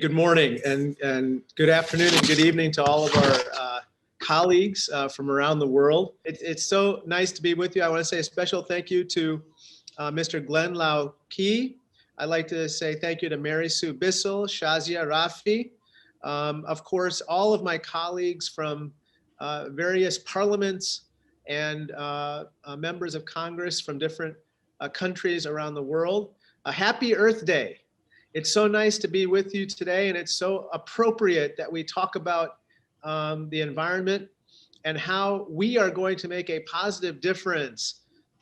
Good morning and good afternoon and good evening to all of our colleagues from around the world. It's so nice to be with you. I want to say a special thank you to Mr. Glenn Lau Key. I'd like to say thank you to Mary Sue Bissell, Shazia Rafi, of course, all of my colleagues from various parliaments and members of Congress from different countries around the world. A happy Earth Day. It's so nice to be with you today, and it's so appropriate that we talk about the environment and how we are going to make a positive difference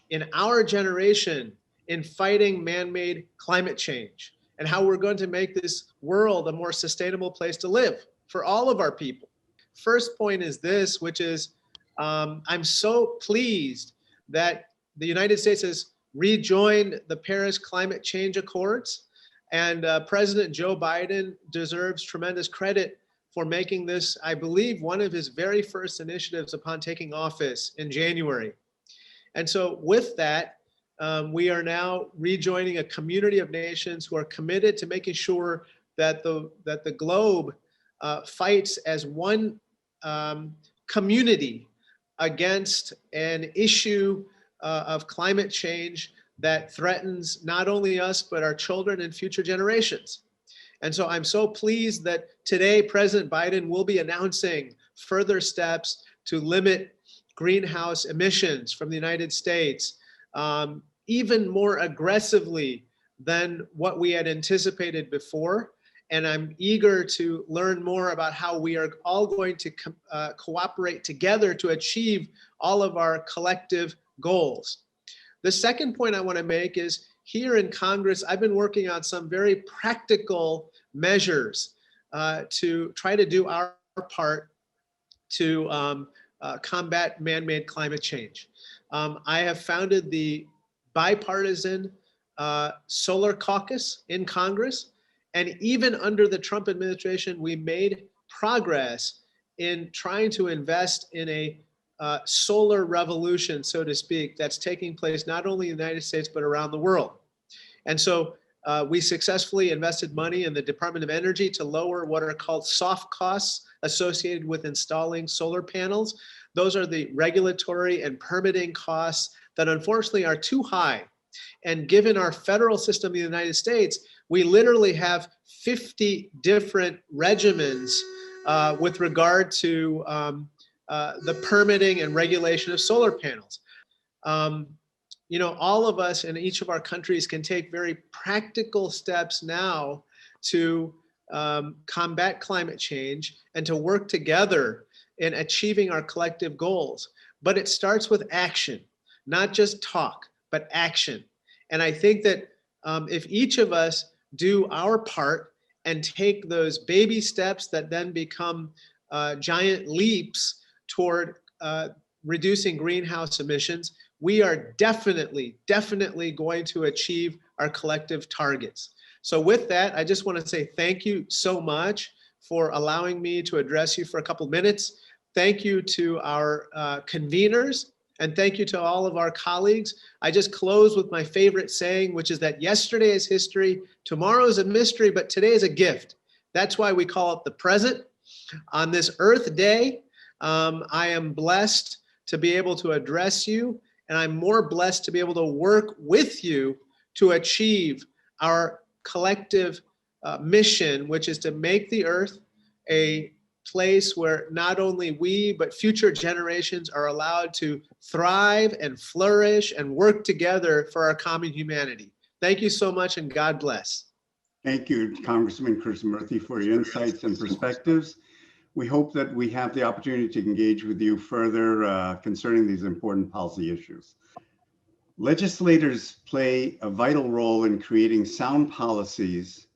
in our generation in fighting man-made climate change, and how we're going to make this world a more sustainable place to live for all of our people. First point is this, which is I'm so pleased that the United States has rejoined the Paris Climate Change Accords. And President Joe Biden deserves tremendous credit for making this, I believe, one of his very first initiatives upon taking office in January. And so with that, we are now rejoining a community of nations who are committed to making sure that the globe fights as one community against an issue of climate change that threatens not only us, but our children and future generations. And so I'm so pleased that today President Biden will be announcing further steps to limit greenhouse emissions from the United States, even more aggressively than what we had anticipated before. And I'm eager to learn more about how we are all going to cooperate together to achieve all of our collective goals. The second point I want to make is here in Congress, I've been working on some very practical measures to try to do our part to combat man-made climate change. I have founded the bipartisan Solar Caucus in Congress, and even under the Trump administration, we made progress in trying to invest in a solar revolution, so to speak, that's taking place not only in the United States, but around the world. And so we successfully invested money in the Department of Energy to lower what are called soft costs associated with installing solar panels. Those are the regulatory and permitting costs that unfortunately are too high. And given our federal system in the United States, we literally have 50 different regimens with regard to the permitting and regulation of solar panels. You know, all of us in each of our countries can take very practical steps now to combat climate change and to work together in achieving our collective goals. But it starts with action, not just talk, but action. And I think that if each of us do our part and take those baby steps that then become giant leaps toward reducing greenhouse emissions, we are definitely going to achieve our collective targets. So with that, I just want to say thank you so much for allowing me to address you for a couple minutes. Thank you to our conveners, and thank you to all of our colleagues. I just close with my favorite saying, which is that yesterday is history, tomorrow is a mystery, but today is a gift. That's why we call it the present. On this Earth Day, I am blessed to be able to address you, and I'm more blessed to be able to work with you to achieve our collective mission, which is to make the Earth a place where not only we, but future generations are allowed to thrive and flourish and work together for our common humanity. Thank you so much, and God bless. Thank you, Congressman Krishnamurthy, for your insights and perspectives. We hope that we have the opportunity to engage with you further concerning these important policy issues. Legislators play a vital role in creating sound policies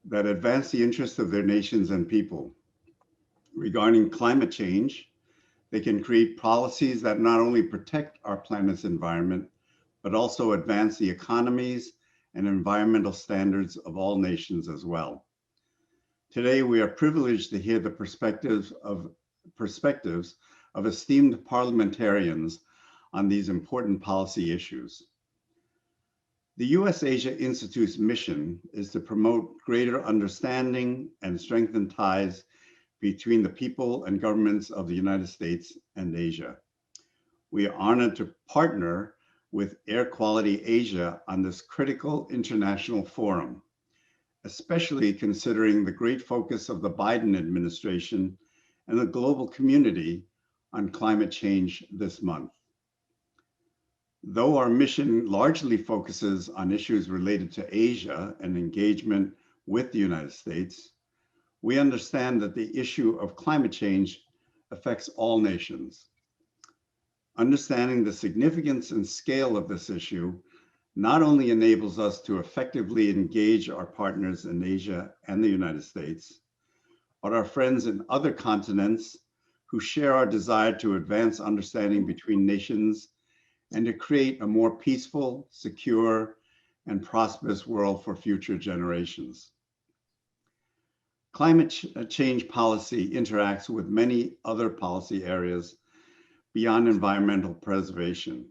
that advance the interests of their nations and people. Regarding climate change, they can create policies that not only protect our planet's environment, but also advance the economies and environmental standards of all nations as well. Today, we are privileged to hear the perspectives of esteemed parliamentarians on these important policy issues. The US-Asia Institute's mission is to promote greater understanding and strengthen ties between the people and governments of the United States and Asia. We are honored to partner with Air Quality Asia on this critical international forum, especially considering the great focus of the Biden administration and the global community on climate change this month. Though our mission largely focuses on issues related to Asia and engagement with the United States, we understand that the issue of climate change affects all nations. Understanding the significance and scale of this issue not only enables us to effectively engage our partners in Asia and the United States, but our friends in other continents who share our desire to advance understanding between nations and to create a more peaceful, secure, and prosperous world for future generations. Climate change policy interacts with many other policy areas beyond environmental preservation.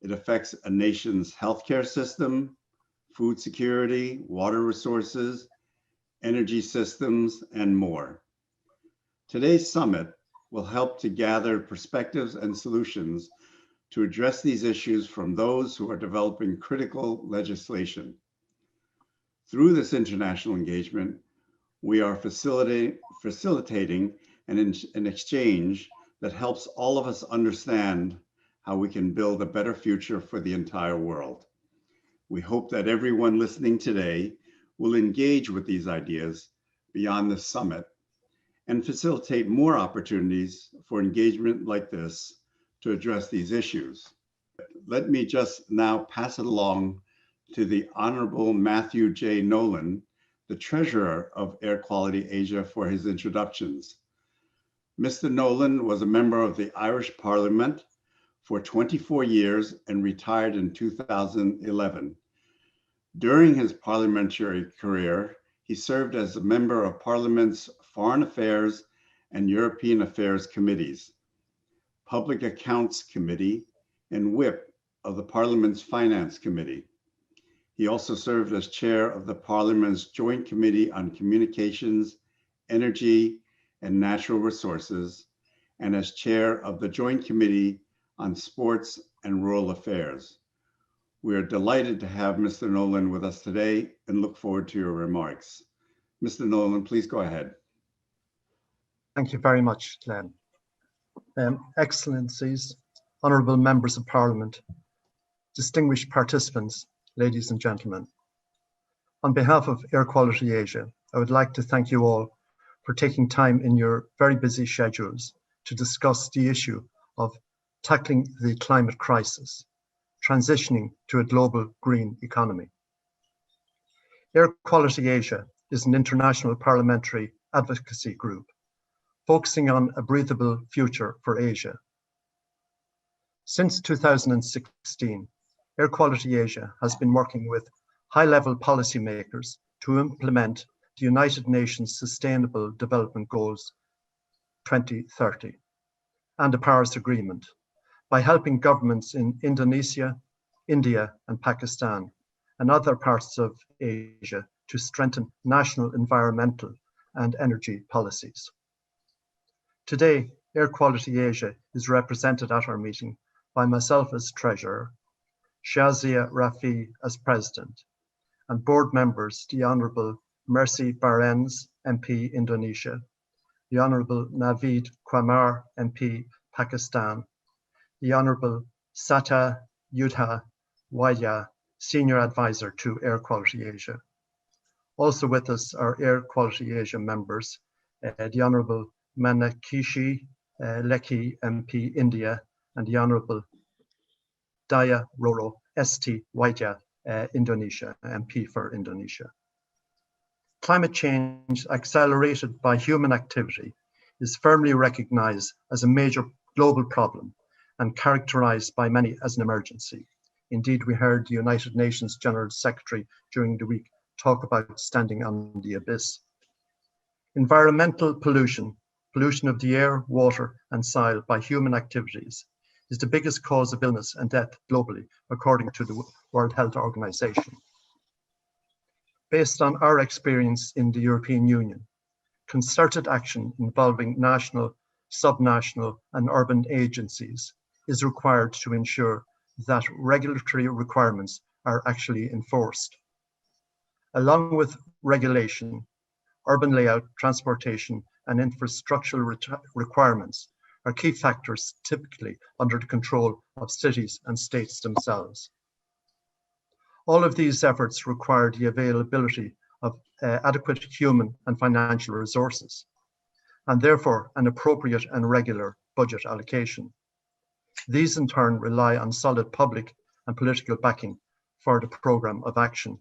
It affects a nation's healthcare system, food security, water resources, energy systems, and more. Today's summit will help to gather perspectives and solutions to address these issues from those who are developing critical legislation. Through this international engagement, we are facilitating an exchange that helps all of us understand how we can build a better future for the entire world. We hope that everyone listening today will engage with these ideas beyond the summit and facilitate more opportunities for engagement like this to address these issues. Let me just now pass it along to the Honorable Matthew J. Nolan, the Treasurer of Air Quality Asia, for his introductions. Mr. Nolan was a member of the Irish Parliament for 24 years and retired in 2011. During his parliamentary career, he served as a member of Parliament's Foreign Affairs and European Affairs Committees, Public Accounts Committee, and Whip of the Parliament's Finance Committee. He also served as chair of the Parliament's Joint Committee on Communications, Energy, and Natural Resources, and as chair of the Joint Committee on Sports and Rural Affairs. We are delighted to have Mr. Nolan with us today and look forward to your remarks. Mr. Nolan, please go ahead. Thank you very much, Glenn. Excellencies, honourable members of Parliament, distinguished participants, ladies and gentlemen. On behalf of Air Quality Asia, I would like to thank you all for taking time in your very busy schedules to discuss the issue of tackling the climate crisis, transitioning to a global green economy. Air Quality Asia is an international parliamentary advocacy group focusing on a breathable future for Asia. Since 2016, Air Quality Asia has been working with high-level policymakers to implement the United Nations Sustainable Development Goals 2030 and the Paris Agreement by helping governments in Indonesia, India, and Pakistan and other parts of Asia to strengthen national environmental and energy policies. Today, Air Quality Asia is represented at our meeting by myself as Treasurer, Shazia Rafi as President, and board members, the Honourable Mercy Barens, MP, Indonesia, the Honourable Naveed Qamar, MP, Pakistan, the Honourable Sata Yudha Waidya, Senior Advisor to Air Quality Asia. Also with us are Air Quality Asia members, the Honourable Manakishi Lekhi, MP, India, and the Honourable Daya Roro St. Waidya, Indonesia, MP for Indonesia. Climate change accelerated by human activity is firmly recognized as a major global problem and characterized by many as an emergency. Indeed, we heard the United Nations General Secretary during the week talk about standing on the abyss. Environmental pollution, pollution of the air, water, and soil by human activities is the biggest cause of illness and death globally, according to the World Health Organization. Based on our experience in the European Union, concerted action involving national, subnational, and urban agencies is required to ensure that regulatory requirements are actually enforced. Along with regulation, urban layout, transportation, and infrastructural requirements are key factors typically under the control of cities and states themselves. All of these efforts require the availability of adequate human and financial resources, and therefore an appropriate and regular budget allocation. These in turn rely on solid public and political backing for the programme of action.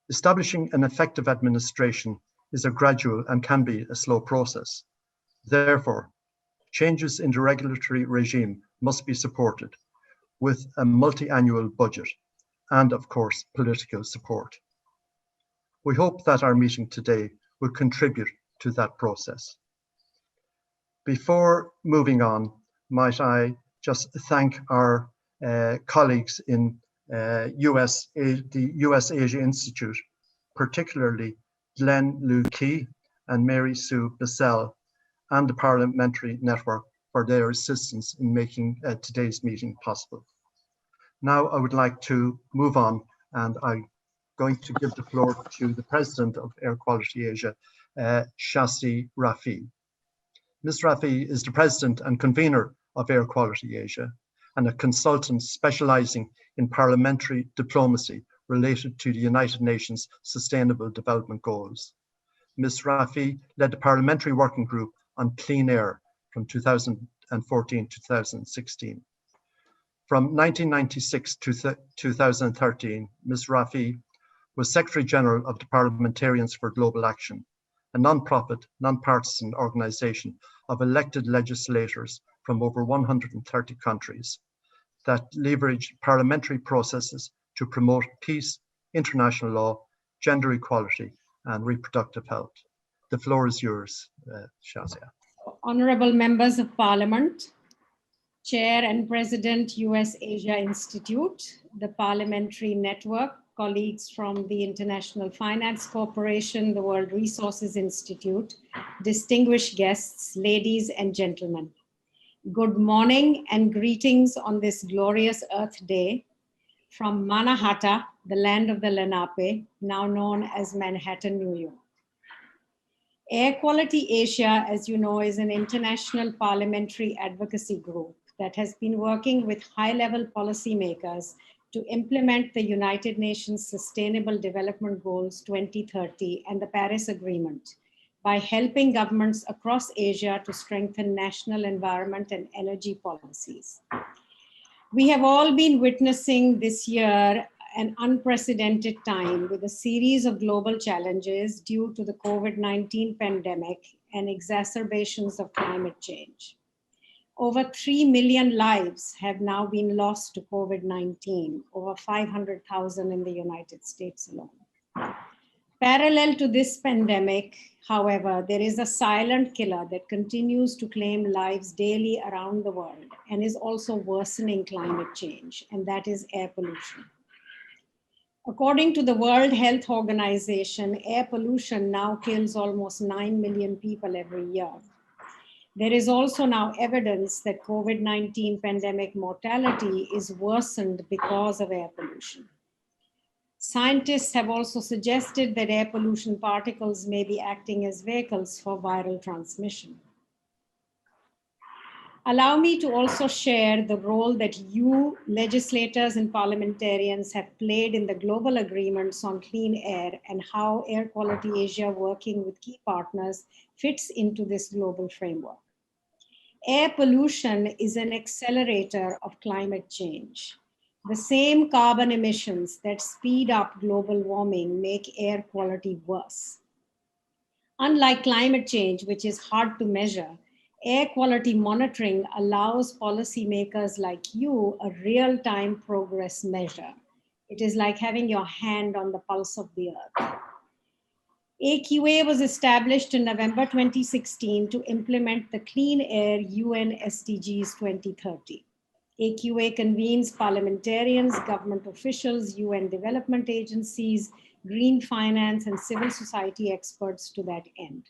Establishing an effective administration is a gradual and can be a slow process. Therefore, changes in the regulatory regime must be supported with a multi-annual budget and, of course, political support. We hope that our meeting today will contribute to that process. Before moving on, might I just thank our colleagues in the US Asia Institute, particularly Glenn Liu Key and Mary Sue Bissell, and the Parliamentary Network for their assistance in making today's meeting possible. Now I would like to move on, and I'm going to give the floor to the President of Air Quality Asia, Shasi Rafi. Ms. Rafi is the President and Convener of Air Quality Asia and a consultant specializing in parliamentary diplomacy related to the United Nations Sustainable Development Goals. Ms. Rafi led the Parliamentary Working Group on Clean Air from 2014 to 2016. From 1996 to 2013, Ms. Rafi was Secretary General of the Parliamentarians for Global Action, a non-profit, non-partisan organization of elected legislators from over 130 countries that leverage parliamentary processes to promote peace, international law, gender equality, and reproductive health. The floor is yours, Shazia. Honorable members of Parliament, Chair and President, US Asia Institute, the Parliamentary Network, colleagues from the International Finance Corporation, the World Resources Institute, distinguished guests, ladies and gentlemen. Good morning and greetings on this glorious Earth Day from Mannahatta, the land of the Lenape, now known as Manhattan, New York. Air Quality Asia, as you know, is an international parliamentary advocacy group that has been working with high-level policymakers to implement the United Nations Sustainable Development Goals 2030 and the Paris Agreement by helping governments across Asia to strengthen national environment and energy policies. We have all been witnessing this year an unprecedented time with a series of global challenges due to the COVID-19 pandemic and exacerbations of climate change. Over 3 million lives have now been lost to COVID-19, over 500,000 in the United States alone. Parallel to this pandemic, however, there is a silent killer that continues to claim lives daily around the world and is also worsening climate change, and that is air pollution. According to the World Health Organization, air pollution now kills almost 9 million people every year. There is also now evidence that COVID-19 pandemic mortality is worsened because of air pollution. Scientists have also suggested that air pollution particles may be acting as vehicles for viral transmission. Allow me to also share the role that you, legislators and parliamentarians, have played in the global agreements on clean air and how Air Quality Asia, working with key partners, fits into this global framework. Air pollution is an accelerator of climate change. The same carbon emissions that speed up global warming make air quality worse. Unlike climate change, which is hard to measure, air quality monitoring allows policymakers like you a real-time progress measure. It is like having your hand on the pulse of the earth. AQA was established in November 2016 to implement the Clean Air UN SDGs 2030. AQA convenes parliamentarians, government officials, UN development agencies, green finance, and civil society experts to that end.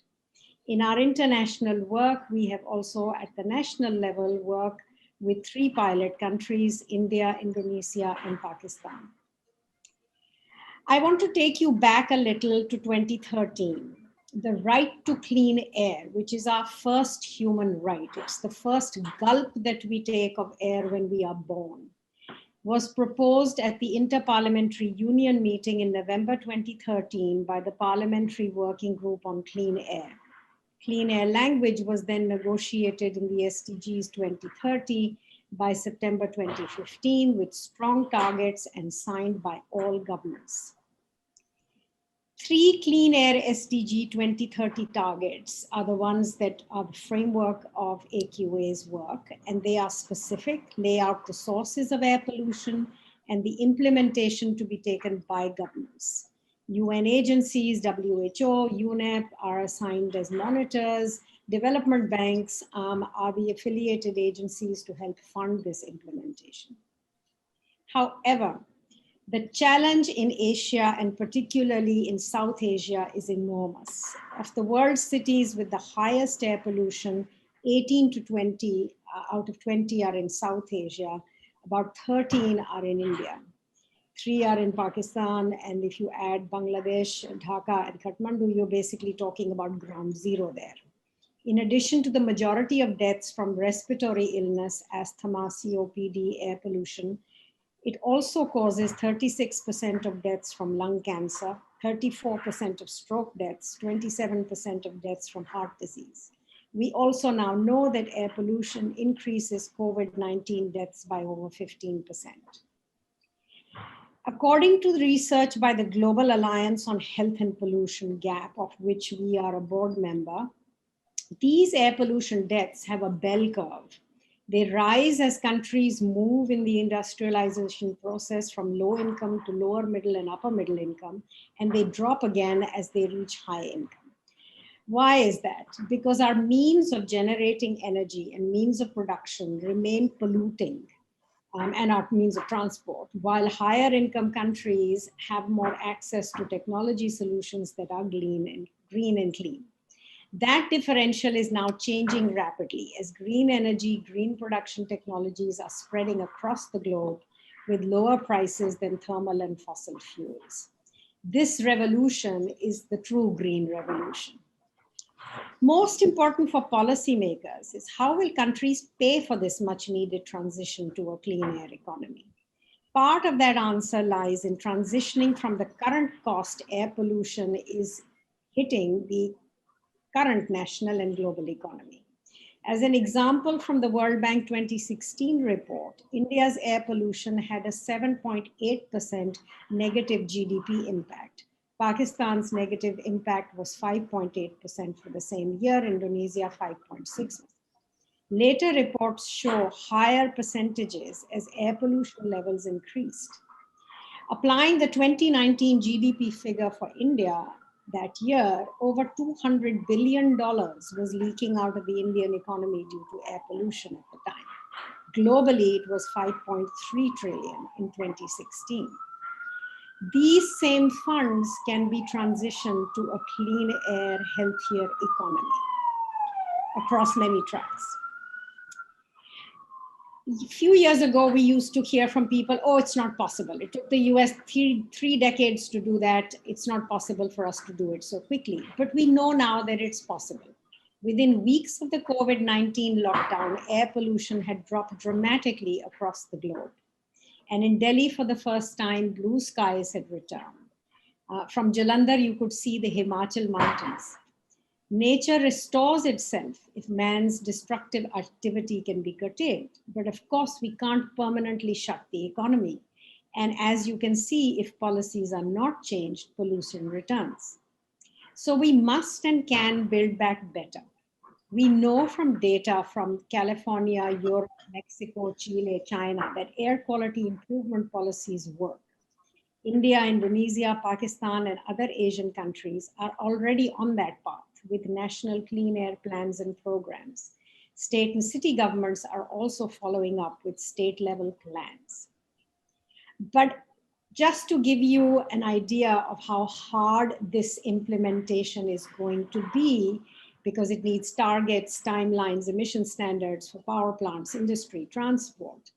In our international work, we have also at the national level worked with 3 pilot countries, India, Indonesia, and Pakistan. I want to take you back a little to 2013. The right to clean air, which is our first human right, it's the first gulp that we take of air when we are born, was proposed at the Inter-Parliamentary Union meeting in November 2013 by the Parliamentary Working Group on Clean Air. Clean air language was then negotiated in the SDGs 2030 by September 2015 with strong targets and signed by all governments. 3 Clean Air SDG 2030 targets are the ones that are the framework of AQA's work, and they are specific, lay out the sources of air pollution and the implementation to be taken by governments. UN agencies, WHO, UNEP are assigned as monitors. Development banks are the affiliated agencies to help fund this implementation. However, the challenge in Asia and particularly in South Asia is enormous. Of the world's cities with the highest air pollution, 18 to 20 out of 20 are in South Asia, about 13 are in India. 3 are in Pakistan, and if you add Bangladesh, Dhaka, and Kathmandu, you're basically talking about ground zero there. In addition to the majority of deaths from respiratory illness, asthma, COPD, air pollution, it also causes 36% of deaths from lung cancer, 34% of stroke deaths, 27% of deaths from heart disease. We also now know that air pollution increases COVID-19 deaths by over 15%. According to the research by the Global Alliance on Health and Pollution, GAP, of which we are a board member, these air pollution deaths have a bell curve. They rise as countries move in the industrialization process from low income to lower middle and upper middle income, and they drop again as they reach high income. Why is that? Because our means of generating energy and means of production remain polluting. And our means of transport, while higher income countries have more access to technology solutions that are green and clean. That differential is now changing rapidly as green energy, green production technologies are spreading across the globe with lower prices than thermal and fossil fuels. This revolution is the true green revolution. Most important for policymakers is how will countries pay for this much needed transition to a clean air economy? Part of that answer lies in transitioning from the current cost air pollution is hitting the current national and global economy. As an example from the World Bank 2016 report, India's air pollution had a 7.8% negative GDP impact. Pakistan's negative impact was 5.8% for the same year, Indonesia 5.6%. Later reports show higher percentages as air pollution levels increased. Applying the 2019 GDP figure for India that year, over $200 billion was leaking out of the Indian economy due to air pollution at the time. Globally, it was 5.3 trillion in 2016. These same funds can be transitioned to a clean air, healthier economy across many tracks. A few years ago, we used to hear from people, oh, it's not possible. It took the US three decades to do that. It's not possible for us to do it so quickly. But we know now that it's possible. Within weeks of the COVID-19 lockdown, air pollution had dropped dramatically across the globe. And in Delhi, for the first time, blue skies had returned. From Jalandhar, you could see the Himachal mountains. Nature restores itself if man's destructive activity can be curtailed. But of course, we can't permanently shut the economy. And as you can see, if policies are not changed, pollution returns. So we must and can build back better. We know from data from California, Europe, Mexico, Chile, China, that air quality improvement policies work. India, Indonesia, Pakistan, and other Asian countries are already on that path with national clean air plans and programs. State and city governments are also following up with state-level plans. But just to give you an idea of how hard this implementation is going to be, because it needs targets, timelines, emission standards for power plants, industry, transport.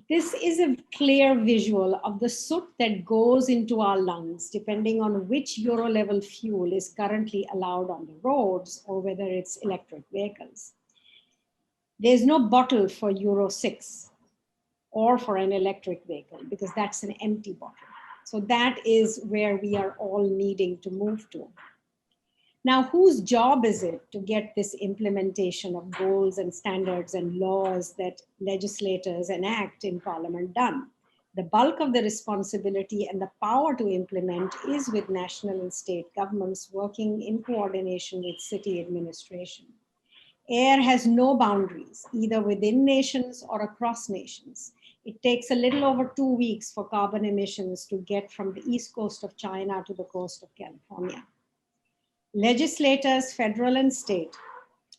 This is a clear visual of the soot that goes into our lungs, depending on which Euro level fuel is currently allowed on the roads or whether it's electric vehicles. There's no bottle for Euro 6 or for an electric vehicle because that's an empty bottle. So that is where we are all needing to move to. Now, whose job is it to get this implementation of goals and standards and laws that legislators enact in Parliament done? The bulk of the responsibility and the power to implement is with national and state governments working in coordination with city administration. Air has no boundaries, either within nations or across nations. It takes a little over 2 weeks for carbon emissions to get from the east coast of China to the coast of California. Legislators, federal and state,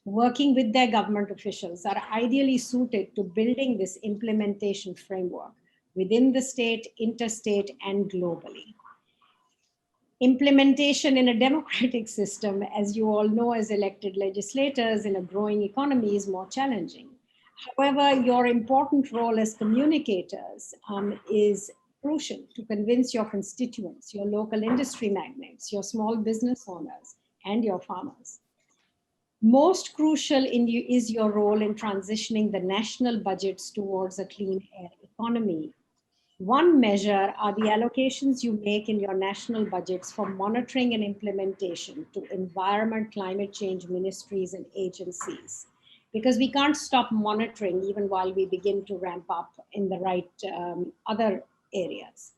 working with their government officials, are ideally suited to building this implementation framework within the state, interstate, and globally. Implementation in a democratic system, as you all know as elected legislators in a growing economy, is more challenging. However, your important role as communicators is crucial to convince your constituents, your local industry magnates, your small business owners, and your farmers. Most crucial is your role in transitioning the national budgets towards a clean air economy. One measure are the allocations you make in your national budgets for monitoring and implementation to environment, climate change ministries and agencies. Because we can't stop monitoring even while we begin to ramp up in the right other areas.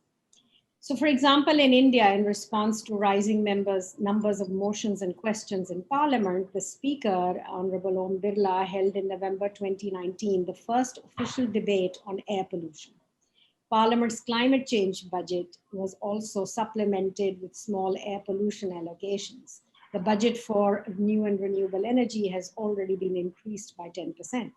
So for example, in India, in response to rising numbers of motions and questions in Parliament, the Speaker, Honorable Om Birla, held in November 2019 the first official debate on air pollution. Parliament's climate change budget was also supplemented with small air pollution allocations. The budget for new and renewable energy has already been increased by 10%.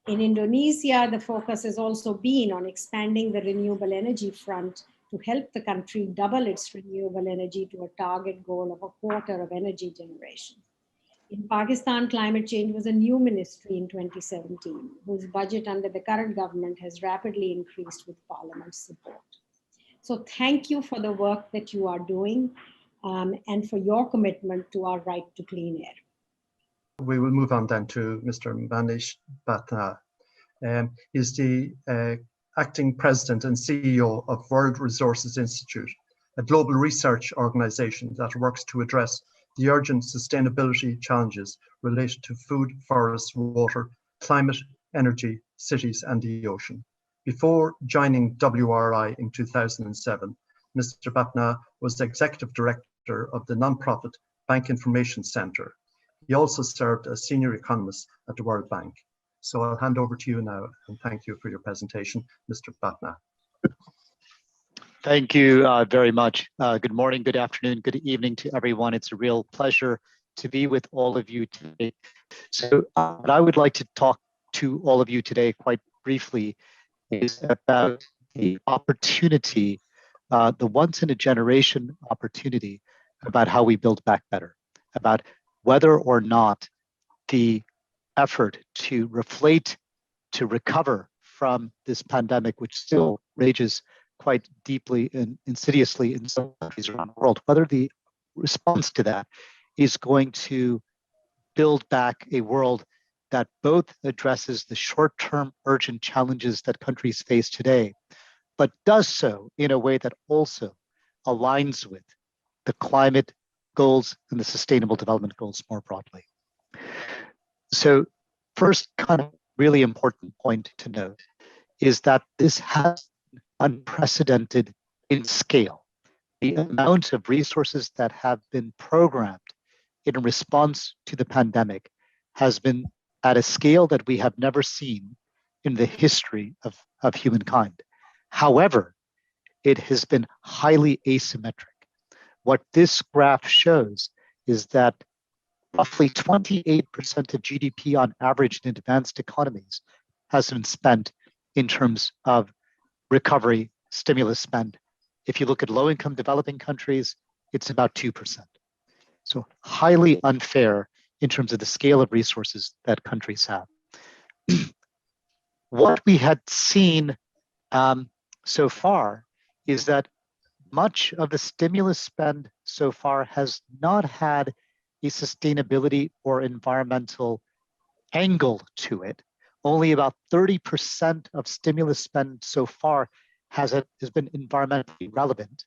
In Indonesia, the focus has also been on expanding the renewable energy front to help the country double its renewable energy to a target goal of 1/4 of energy generation. In Pakistan, climate change was a new ministry in 2017, whose budget under the current government has rapidly increased with Parliament's support. So thank you for the work that you are doing and for your commitment to our right to clean air. We will move on then to Mr. Manish Bhatna. He's the acting president and CEO of World Resources Institute, a global research organization that works to address the urgent sustainability challenges related to food, forests, water, climate, energy, cities, and the ocean. Before joining WRI in 2007, Mr. Bhatna was the executive director of the nonprofit Bank Information Center. He also served as senior economist at the World Bank. So I'll hand over to you now, and thank you for your presentation, Mr. Bhatna. Thank you very much. Good morning, good afternoon, good evening to everyone. It's a real pleasure to be with all of you today. So what I would like to talk to all of you today quite briefly is about the opportunity, the once in a generation opportunity about how we build back better, about whether or not the effort to reflate, to recover from this pandemic, which still rages quite deeply and insidiously in some countries around the world, whether the response to that is going to build back a world that both addresses the short-term urgent challenges that countries face today, but does so in a way that also aligns with the climate goals and the sustainable development goals more broadly. So first kind of really important point to note is that this has been unprecedented in scale. The amount of resources that have been programmed in response to the pandemic has been at a scale that we have never seen in the history of humankind. However, it has been highly asymmetric. What this graph shows is that roughly 28% of GDP on average in advanced economies has been spent in terms of recovery stimulus spend. If you look at low-income developing countries, it's about 2%. So highly unfair in terms of the scale of resources that countries have. What we had seen so far is that much of the stimulus spend so far has not had a sustainability or environmental angle to it. Only about 30% of stimulus spend so far has been environmentally relevant.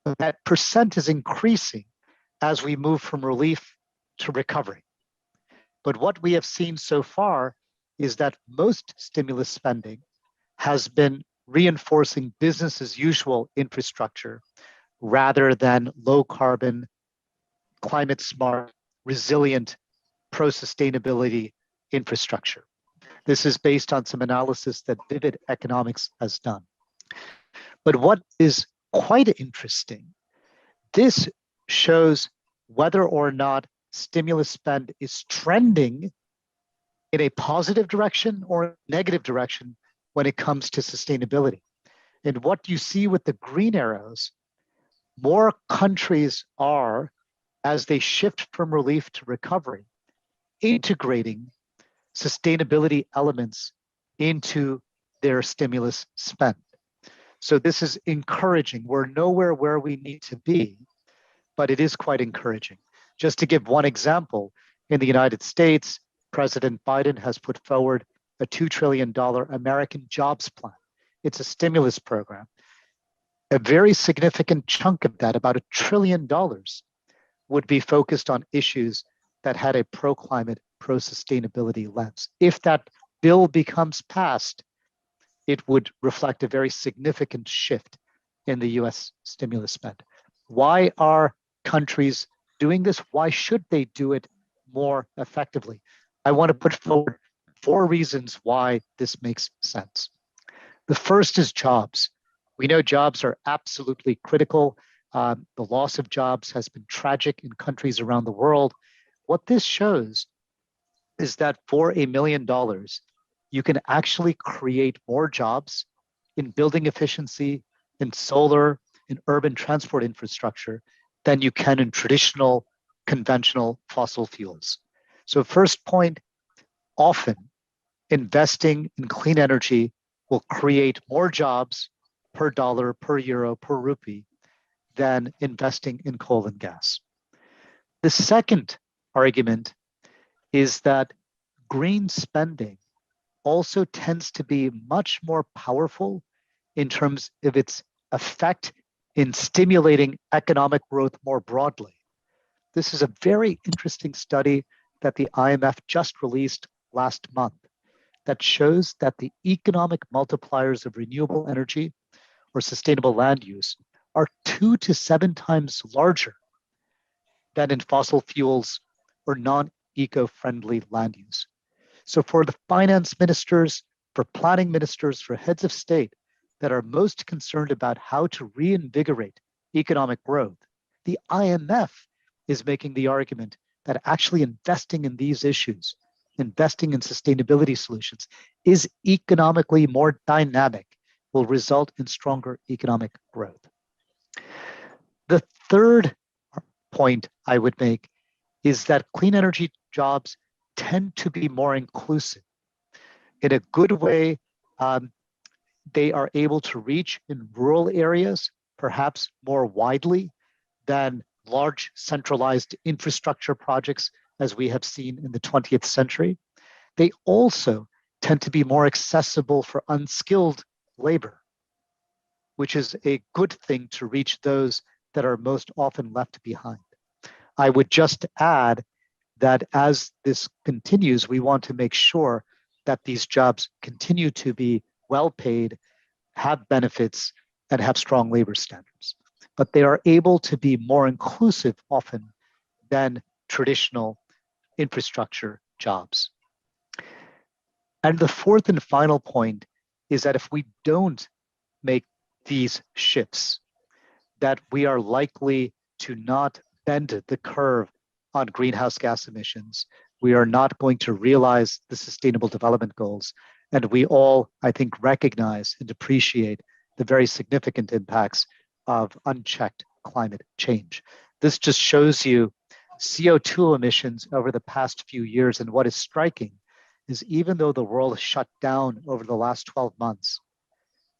But that percent is increasing as we move from relief to recovery. But what we have seen so far is that most stimulus spending has been reinforcing business as usual infrastructure rather than low carbon, climate smart, resilient, pro-sustainability infrastructure. This is based on some analysis that Vivid Economics has done. But what is quite interesting, this shows whether or not stimulus spend is trending in a positive direction or negative direction when it comes to sustainability. And what you see with the green arrows, more countries are, as they shift from relief to recovery, integrating sustainability elements into their stimulus spend. So this is encouraging. We're nowhere where we need to be, but it is quite encouraging. Just to give one example, in the United States, President Biden has put forward a $2 trillion American jobs plan. It's a stimulus program. A very significant chunk of that, about $1 trillion, would be focused on issues that had a pro-climate, pro-sustainability lens. If that bill becomes passed, it would reflect a very significant shift in the US stimulus spend. Why are countries doing this? Why should they do it more effectively? I want to put forward 4 reasons why this makes sense. The first is jobs. We know jobs are absolutely critical. The loss of jobs has been tragic in countries around the world. What this shows is that for $1 million, you can actually create more jobs in building efficiency, in solar, in urban transport infrastructure than you can in traditional, conventional fossil fuels. So first point, often investing in clean energy will create more jobs per dollar, per euro, per rupee than investing in coal and gas. The second argument is that green spending also tends to be much more powerful in terms of its effect in stimulating economic growth more broadly. This is a very interesting study that the IMF just released last month that shows that the economic multipliers of renewable energy or sustainable land use are 2 to 7 times larger than in fossil fuels or non-eco-friendly land use. So for the finance ministers, for planning ministers, for heads of state that are most concerned about how to reinvigorate economic growth, the IMF is making the argument that actually investing in these issues, investing in sustainability solutions, is economically more dynamic, will result in stronger economic growth. The third point I would make is that clean energy jobs tend to be more inclusive. In a good way, they are able to reach in rural areas, perhaps more widely than large centralized infrastructure projects as we have seen in the 20th century. They also tend to be more accessible for unskilled labor, which is a good thing to reach those that are most often left behind. I would just add that as this continues, we want to make sure that these jobs continue to be well paid, have benefits, and have strong labor standards. But they are able to be more inclusive often than traditional infrastructure jobs. And the fourth and final point is that if we don't make these shifts, that we are likely to not bend the curve on greenhouse gas emissions. We are not going to realize the Sustainable Development Goals. And we all, I think, recognize and appreciate the very significant impacts of unchecked climate change. This just shows you CO2 emissions over the past few years. And what is striking is even though the world has shut down over the last 12 months,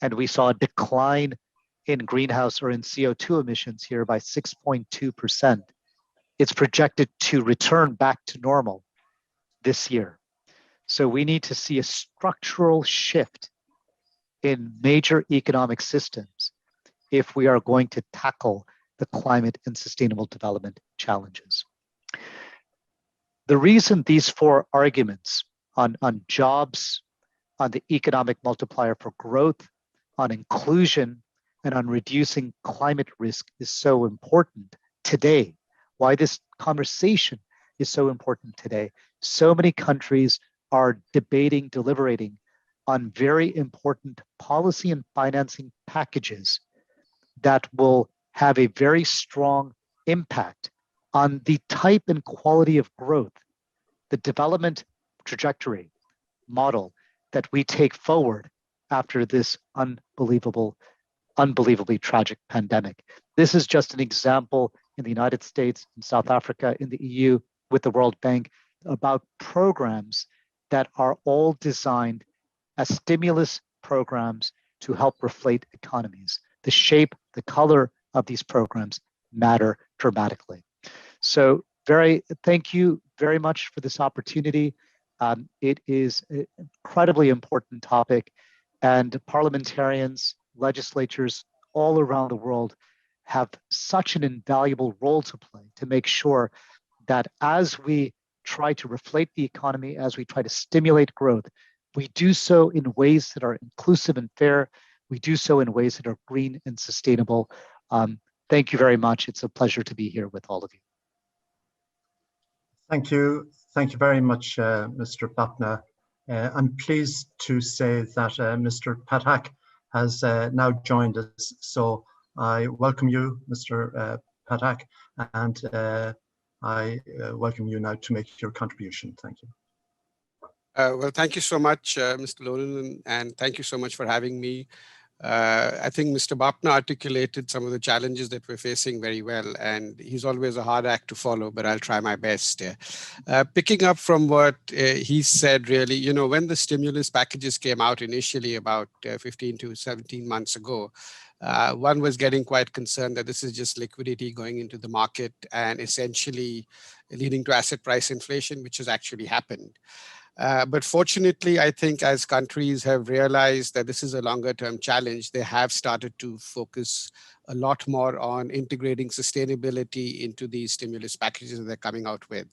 and we saw a decline in greenhouse or in CO2 emissions here by 6.2%, it's projected to return back to normal this year. So we need to see a structural shift in major economic systems if we are going to tackle the climate and sustainable development challenges. The reason these four arguments on jobs, on the economic multiplier for growth, on inclusion, and on reducing climate risk is so important today, why this conversation is so important today. So many countries are debating, deliberating on very important policy and financing packages that will have a very strong impact on the type and quality of growth, the development trajectory model that we take forward after this unbelievably tragic pandemic. This is just an example in the United States, in South Africa, in the EU, with the World Bank, about programs that are all designed as stimulus programs to help reflate economies. The shape, the color of these programs matter dramatically. So thank you very much for this opportunity. It is an incredibly important topic, and parliamentarians, legislatures all around the world have such an invaluable role to play to make sure that as we try to reflate the economy, as we try to stimulate growth, we do so in ways that are inclusive and fair. We do so in ways that are green and sustainable. Thank you very much. It's a pleasure to be here with all of you. Thank you. Thank you very much, Mr. Bapna. I'm pleased to say that Mr. Pathak has now joined us. So I welcome you, Mr. Pathak, and I welcome you now to make your contribution. Thank you. Well, thank you so much, Mr. Loden, and thank you so much for having me. I think Mr. Bapna articulated some of the challenges that we're facing very well, and he's always a hard act to follow, but I'll try my best. Picking up from what he said, really, when the stimulus packages came out initially about 15 to 17 months ago, one was getting quite concerned that this is just liquidity going into the market and essentially leading to asset price inflation, which has actually happened. But fortunately, I think as countries have realized that this is a longer term challenge, they have started to focus a lot more on integrating sustainability into these stimulus packages that they're coming out with.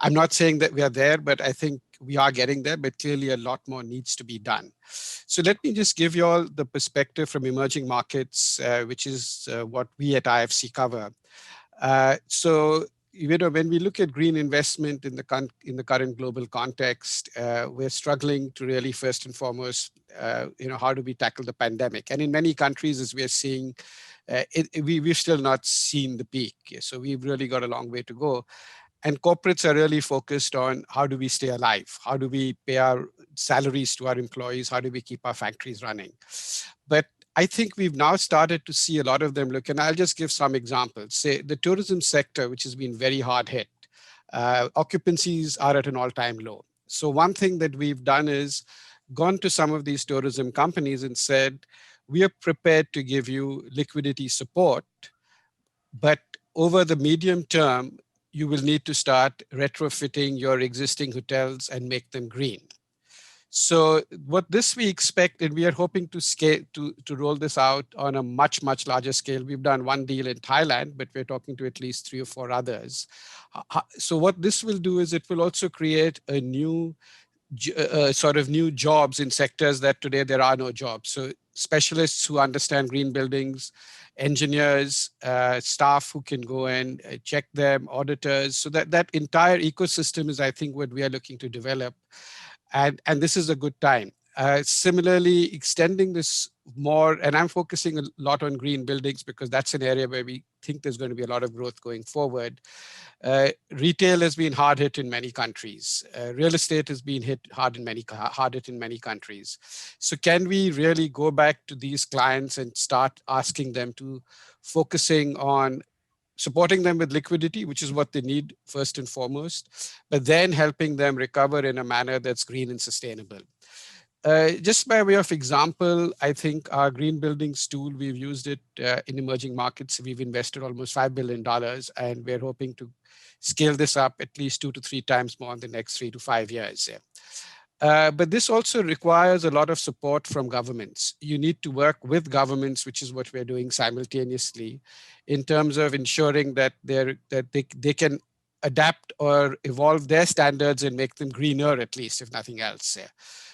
I'm not saying that we are there, but I think we are getting there, but clearly a lot more needs to be done. So let me just give you all the perspective from emerging markets, which is what we at IFC cover. When we look at green investment in the current global context, we're struggling to really first and foremost, how do we tackle the pandemic? And in many countries, as we are seeing, we've still not seen the peak. So we've really got a long way to go. And corporates are really focused on how do we stay alive? How do we pay our salaries to our employees? How do we keep our factories running? But I think we've now started to see a lot of them look, and I'll just give some examples. Say the tourism sector, which has been very hard hit, occupancies are at an all-time low. So one thing that we've done is gone to some of these tourism companies and said, we are prepared to give you liquidity support, but over the medium term, you will need to start retrofitting your existing hotels and make them green. So what this we expect, and we are hoping to scale to roll this out on a much, much larger scale. We've done one deal in Thailand, but we're talking to at least 3 or 4 others. So what this will do is it will also create a new sort of new jobs in sectors that today there are no jobs. So specialists who understand green buildings, engineers, staff who can go and check them, auditors. So that entire ecosystem is, I think, what we are looking to develop. And this is a good time. Similarly, extending this more, and I'm focusing a lot on green buildings because that's an area where we think there's going to be a lot of growth going forward. Retail has been hard hit in many countries. Real estate has been hard hit in many countries. So can we really go back to these clients and start asking them to focusing on supporting them with liquidity, which is what they need first and foremost, but then helping them recover in a manner that's green and sustainable. Just by way of example, I think our green buildings tool, we've used it in emerging markets. We've invested almost $5 billion, and we're hoping to scale this up at least 2 to 3 times more in the next 3 to 5 years. But this also requires a lot of support from governments. You need to work with governments, which is what we're doing simultaneously, in terms of ensuring that they can adapt or evolve their standards and make them greener, at least, if nothing else.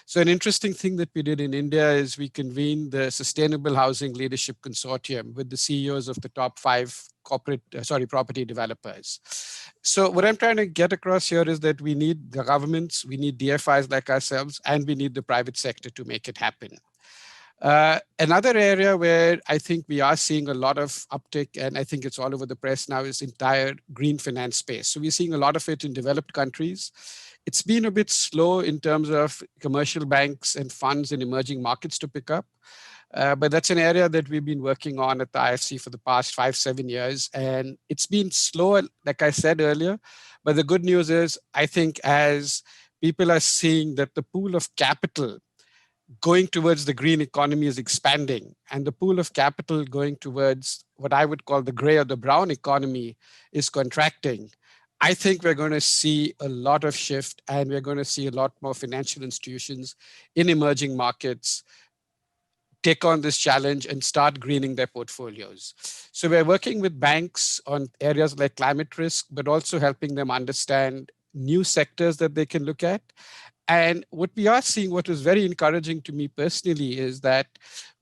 So an interesting thing that we did in India is we convened the Sustainable Housing Leadership Consortium with the CEOs of the top 5 property developers. So what I'm trying to get across here is that we need the governments, we need DFIs like ourselves, and we need the private sector to make it happen. Another area where I think we are seeing a lot of uptick, and I think it's all over the press now, is entire green finance space. So we're seeing a lot of it in developed countries. It's been a bit slow in terms of commercial banks and funds in emerging markets to pick up. But that's an area that we've been working on at the IFC for the past 5-7 years. And it's been slow, like I said earlier. But the good news is, I think as people are seeing that the pool of capital going towards the green economy is expanding, and the pool of capital going towards what I would call the gray or the brown economy is contracting, I think we're going to see a lot of shift, and we're going to see a lot more financial institutions in emerging markets take on this challenge and start greening their portfolios. So we're working with banks on areas like climate risk, but also helping them understand new sectors that they can look at. And what we are seeing, what is very encouraging to me personally, is that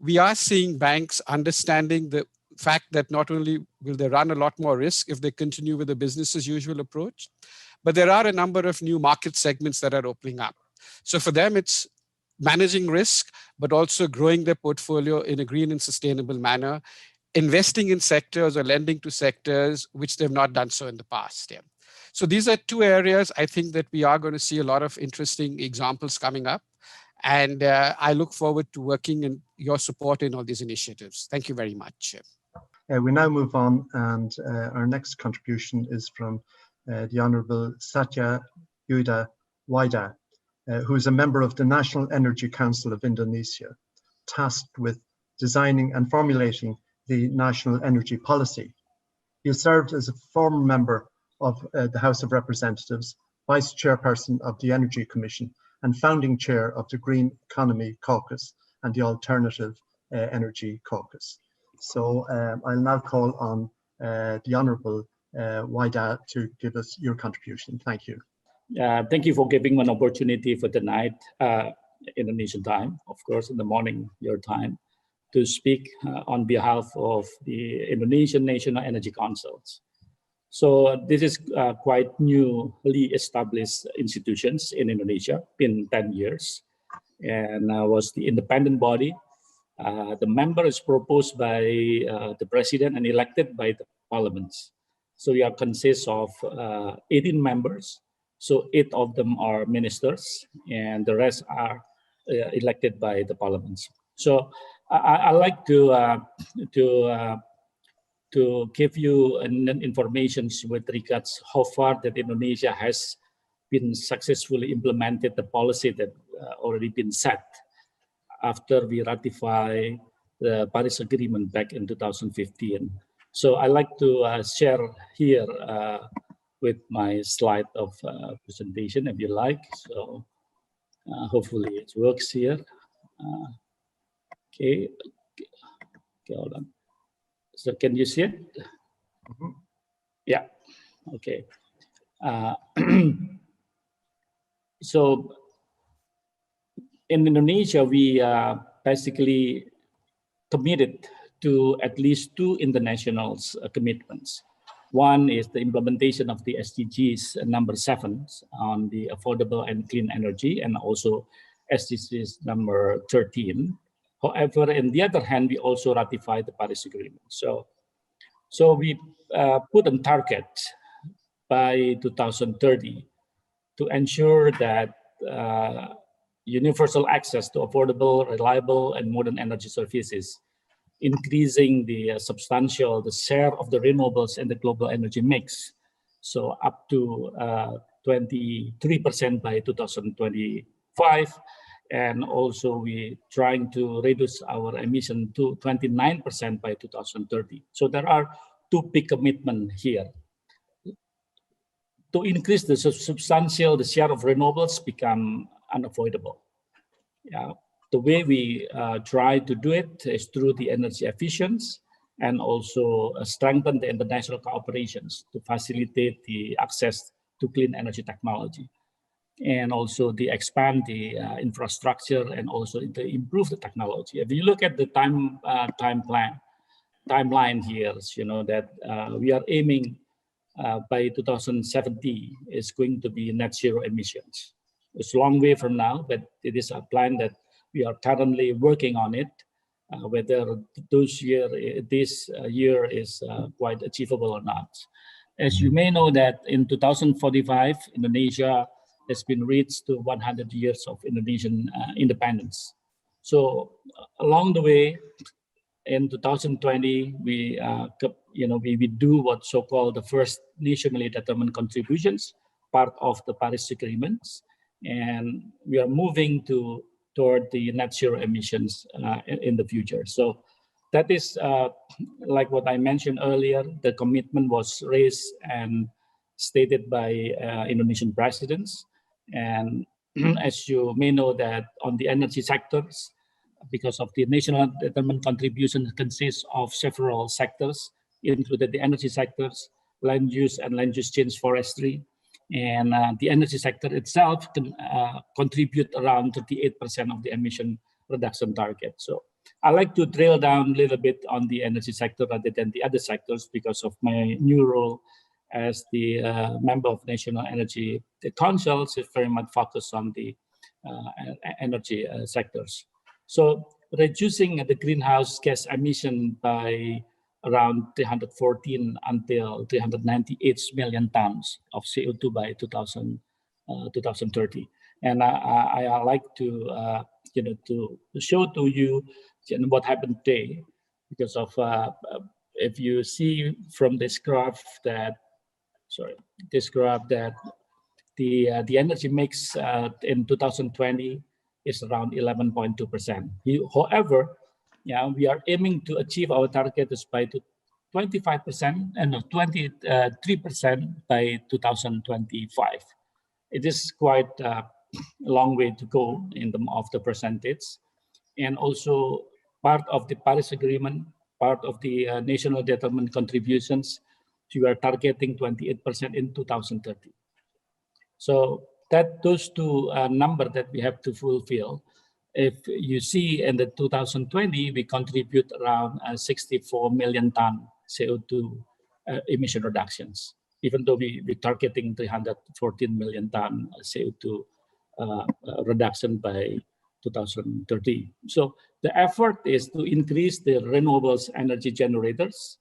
we are seeing banks understanding the fact that not only will they run a lot more risk if they continue with the business as usual approach, but there are a number of new market segments that are opening up. So for them, it's managing risk, but also growing their portfolio in a green and sustainable manner, investing in sectors or lending to sectors which they've not done so in the past. Yeah. So these are 2 areas I think that we are going to see a lot of interesting examples coming up. And I look forward to working in your support in all these initiatives. Thank you very much. We now move on, and our next contribution is from the Honourable Satya Yuda Waida, who is a member of the National Energy Council of Indonesia, tasked with designing and formulating the national energy policy. He has served as a former member of the House of Representatives, Vice Chairperson of the Energy Commission, and founding chair of the Green Economy Caucus and the Alternative Energy Caucus. So I'll now call on the Honourable Waida to give us your contribution. Thank you. Thank you for giving me an opportunity for tonight, Indonesian time, of course, in the morning, your time, to speak on behalf of the Indonesian National Energy Councils. So this is quite newly established institutions in Indonesia, been 10 years, and was the independent body. The member is proposed by the president and elected by the parliaments. So we are consist of 18 members. So 8 of them are ministers, and the rest are elected by the parliaments. So I like to give you information with regards how far that Indonesia has been successfully implemented the policy that already been set after we ratify the Paris Agreement back in 2015. So I like to share here with my slide of presentation, if you like. So hopefully it works here. Okay, hold on. So can you see it? Mm-hmm. Yeah, okay. So in Indonesia, we are basically committed to at least 2 international commitments. One is the implementation of the SDGs number 7 on the affordable and clean energy, and also SDGs number 13 However, on the other hand, we also ratified the Paris Agreement. So we put a target by 2030 to ensure that universal access to affordable, reliable, and modern energy services, increasing the the share of the renewables in the global energy mix. So up to 23% by 2025. And also we trying to reduce our emission to 29% by 2030. So there are two big commitments here. To increase the the share of renewables become unavoidable. Yeah. The way we try to do it is through the energy efficiency and also strengthen the international cooperations to facilitate the access to clean energy technology, and also the expand the infrastructure and also to improve the technology. If you look at the timeline here, you know that we are aiming by 2070 is going to be net zero emissions. It's a long way from now, but it is a plan that we are currently working on it. Whether this year is quite achievable or not. As you may know that in 2045, Indonesia has been reached to 100 years of Indonesian independence. So along the way, in 2020, we do what so-called the first nationally determined contributions, part of the Paris agreements, and we are moving toward the net zero emissions in the future. So that is like what I mentioned earlier. The commitment was raised and stated by Indonesian presidents, and as you may know that on the energy sectors, because of the national determined contribution consists of several sectors, including the energy sectors, land use and land use change forestry. And the energy sector itself can contribute around 38% of the emission reduction target. So I like to drill down a little bit on the energy sector rather than the other sectors because of my new role as the member of National Energy Council is very much focused on the energy sectors. So reducing the greenhouse gas emission by around 314 until 398 million tons of CO2 by 2030. And I like to to show to you what happened today, because of if you see from this graph that the energy mix in 2020 is around 11.2%. However, we are aiming to achieve our target is by 25% and 23% by 2025. It is quite a long way to go in terms of the percentage. And also part of the Paris Agreement, part of the national determined contributions, we are targeting 28% in 2030. So that those two numbers that we have to fulfill. If you see in the 2020, we contribute around 64 million ton CO2 emission reductions, even though we're targeting 314 million ton CO2 reduction by 2030. So the effort is to increase the renewables energy generators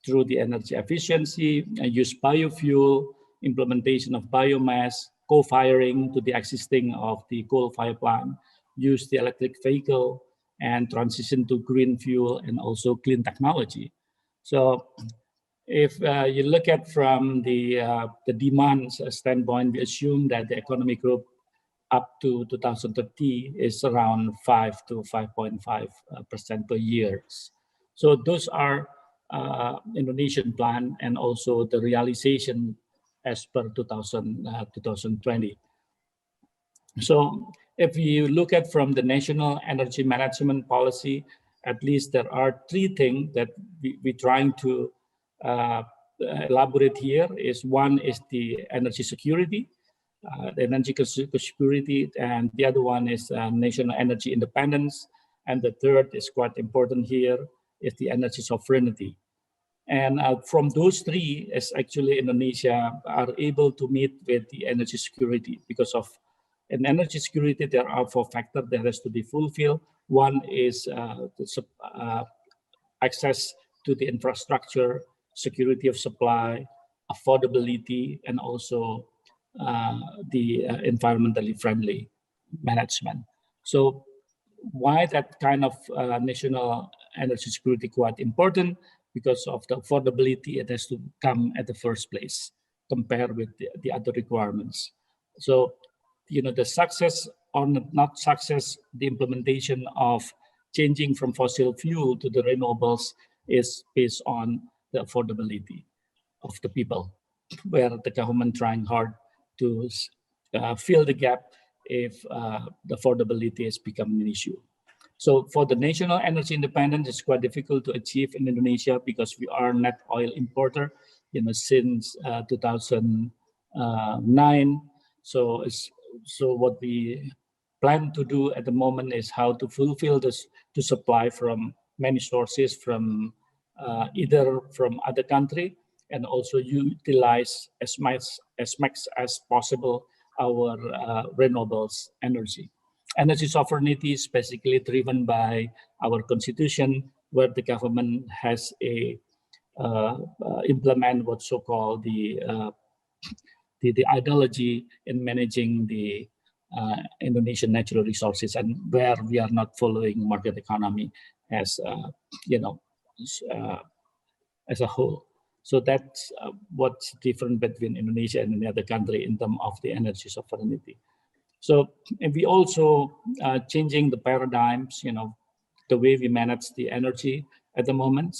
through the energy efficiency, use biofuel, implementation of biomass, co-firing to the existing of the coal-fired plant, use the electric vehicle, and transition to green fuel and also clean technology. So if you look at from the demand standpoint, we assume that the economic growth up to 2030 is around 5 to 5.5% per year. So those are Indonesian plan and also the realization as per 2020. So if you look at from the national energy management policy, at least there are three things that we're trying to elaborate here. One is the energy security, and the other one is national energy independence, and the third is quite important here is the energy sovereignty. And from those three, is actually Indonesia are able to meet with the energy security, because of in energy security there are 4 factors that has to be fulfilled. One is access to the infrastructure, security of supply, affordability, and also the environmentally friendly management. So why that kind of national energy security quite important? Because of the affordability, it has to come at the first place compared with the other requirements. So, the success or not success, the implementation of changing from fossil fuel to the renewables is based on the affordability of the people, where the government trying hard to fill the gap if the affordability has become an issue. So for the national energy independence, it's quite difficult to achieve in Indonesia because we are net oil importer, since 2009. So what we plan to do at the moment is how to fulfill this, to supply from many sources, from either from other country, and also utilize as much as possible our renewables energy. Energy sovereignty is basically driven by our constitution, where the government has a implement what's so-called the ideology in managing the Indonesian natural resources, and where we are not following market economy as as a whole. So that's what's different between Indonesia and any other country in terms of the energy sovereignty. So, and we also changing the paradigms, the way we manage the energy at the moment.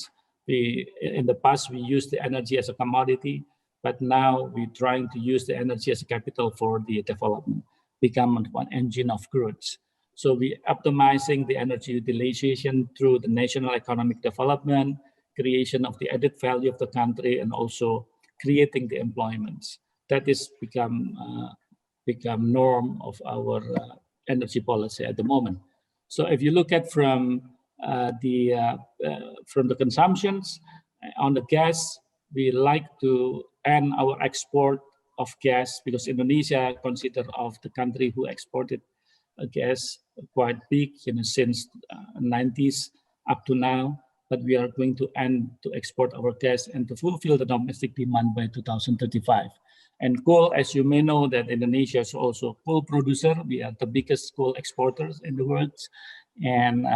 In the past, we used the energy as a commodity, but now we're trying to use the energy as a capital for the development, become one engine of growth. So we optimizing the energy utilization through the national economic development, creation of the added value of the country, and also creating the employments. That is become norm of our energy policy at the moment. So if you look at from the consumptions on the gas, we like to end our export of gas because Indonesia considered of the country who exported gas quite big, since 90s up to now. But we are going to end to export our gas and to fulfill the domestic demand by 2035. And coal, as you may know, that Indonesia is also a coal producer. We are the biggest coal exporters in the world. And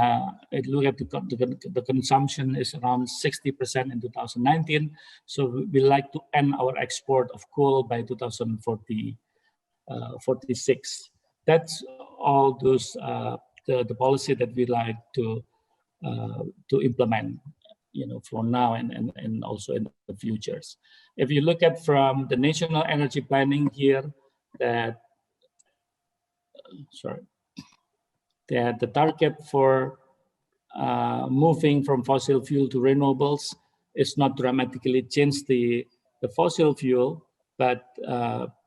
if you look at the consumption is around 60% in 2019. So we like to end our export of coal by 2046. That's all those the policy that we like to implement, for now and also in the futures. If you look at from the national energy planning here, that the target for moving from fossil fuel to renewables is not dramatically change the fossil fuel, but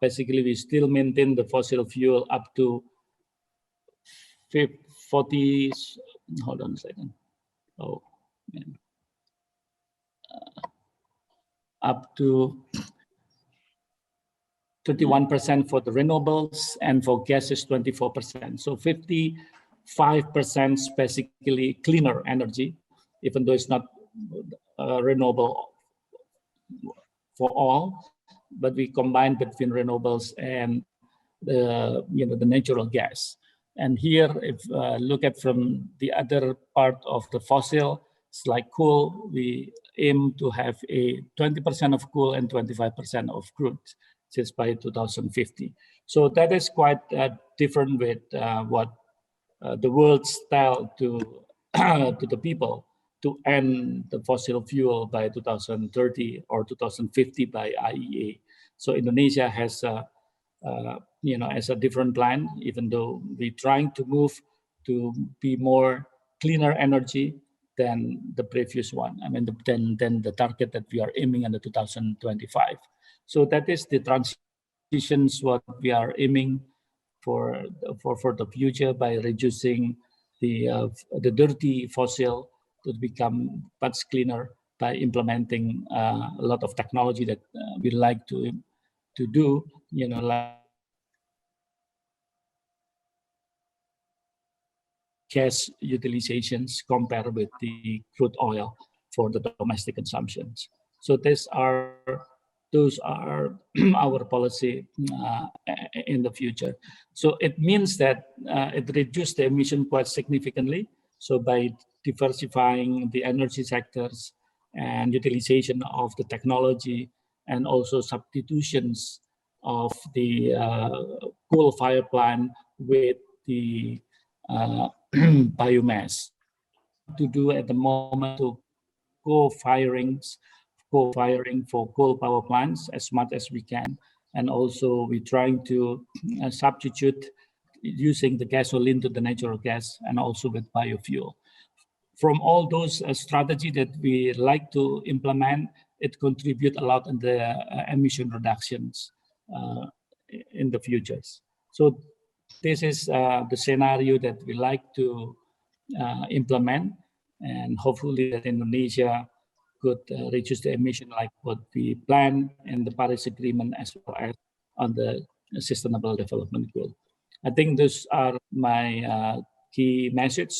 basically we still maintain the fossil fuel up to 40. Hold on a second. Oh, man. Up to 31% for the renewables, and for gas is 24%. So 55% is basically cleaner energy, even though it's not renewable for all, but we combine between renewables and the natural gas. And here, if look at from the other part of the fossil, it's like coal, we aim to have a 20% of coal and 25% of crude since by 2050. So that is quite different with what the world's tell to to the people to end the fossil fuel by 2030 or 2050 by IEA. So Indonesia has as a different plan, even though we're trying to move to be more cleaner energy than the previous one. I mean, than the target that we are aiming at the 2025. So that is the transitions what we are aiming for the future by reducing the dirty fossil to become much cleaner by implementing a lot of technology that we like to do, like gas utilizations compared with the crude oil for the domestic consumptions. So those are our policy in the future. So it means that it reduced the emission quite significantly. So by diversifying the energy sectors and utilization of the technology and also substitutions of the coal fire plant with the biomass. To do at the moment to co-firing for coal power plants as much as we can. And also we're trying to substitute using the gasoline to the natural gas and also with biofuel. From all those strategy that we like to implement, it contributes a lot in the emission reductions in the futures. So this is the scenario that we like to implement, and hopefully that Indonesia could reduce the emission like what we plan in the Paris Agreement as well as on the Sustainable Development Goal. I think those are my key message,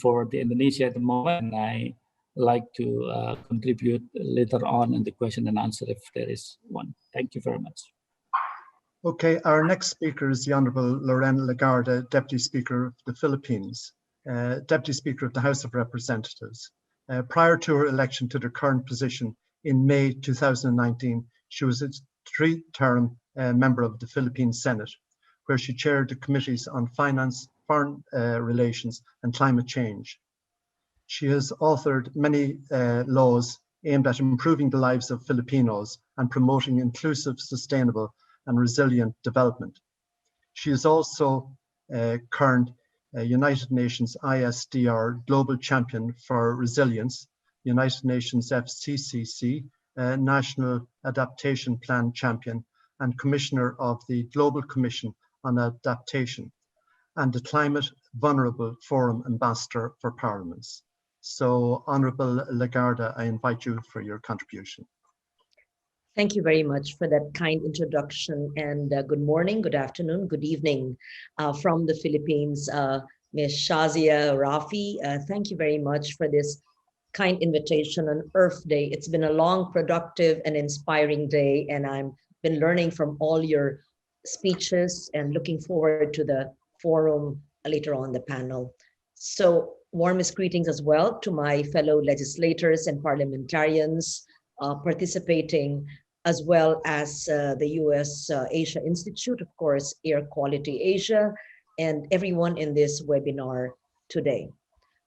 for the Indonesia at the moment. And I like to contribute later on in the question and answer if there is one. Thank you very much. Okay, our next speaker is the Honorable RUEN Legarda, Deputy Speaker of the Philippines, Deputy Speaker of the House of Representatives. Prior to her election to the current position in May 2019, she was a three-term member of the Philippine Senate, where she chaired the committees on finance, foreign relations, and climate change. She has authored many laws aimed at improving the lives of Filipinos and promoting inclusive, sustainable, and resilient development. She is also current United Nations ISDR Global Champion for Resilience, United Nations FCCC National Adaptation Plan Champion, and Commissioner of the Global Commission on Adaptation, and the Climate Vulnerable Forum Ambassador for Parliaments. So, Honourable Legarda, I invite you for your contribution. Thank you very much for that kind introduction, and good morning, good afternoon, good evening from the Philippines. Ms. Shazia Rafi, thank you very much for this kind invitation on Earth Day. It's been a long, productive, and inspiring day, and I've been learning from all your speeches and looking forward to the forum later on the panel. So warmest greetings as well to my fellow legislators and parliamentarians participating, as well as the US-Asia Institute, of course, Air Quality Asia, and everyone in this webinar today,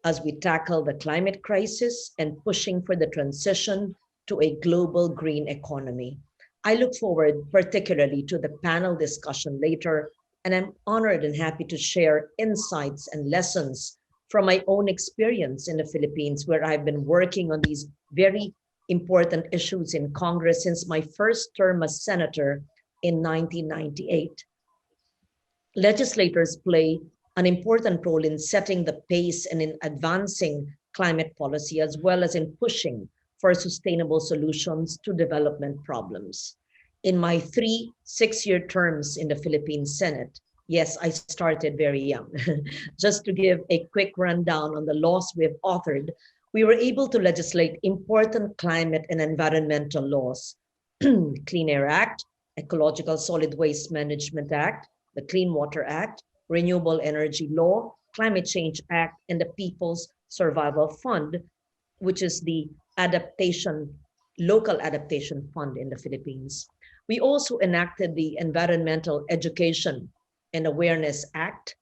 as we tackle the climate crisis and pushing for the transition to a global green economy. I look forward particularly to the panel discussion later, and I'm honored and happy to share insights and lessons from my own experience in the Philippines, where I've been working on these very important issues in Congress since my first term as senator in 1998. Legislators play an important role in setting the pace and in advancing climate policy, as well as in pushing for sustainable solutions to development problems. In my 3 6-year terms in the Philippine Senate, yes, I started very young. Just to give a quick rundown on the laws we have authored, we were able to legislate important climate and environmental laws: Clean Air Act, Ecological Solid Waste Management Act, the Clean Water Act, Renewable Energy Law, Climate Change Act, and the People's Survival Fund, which is the local adaptation fund in the Philippines. We also enacted the Environmental Education and Awareness Act,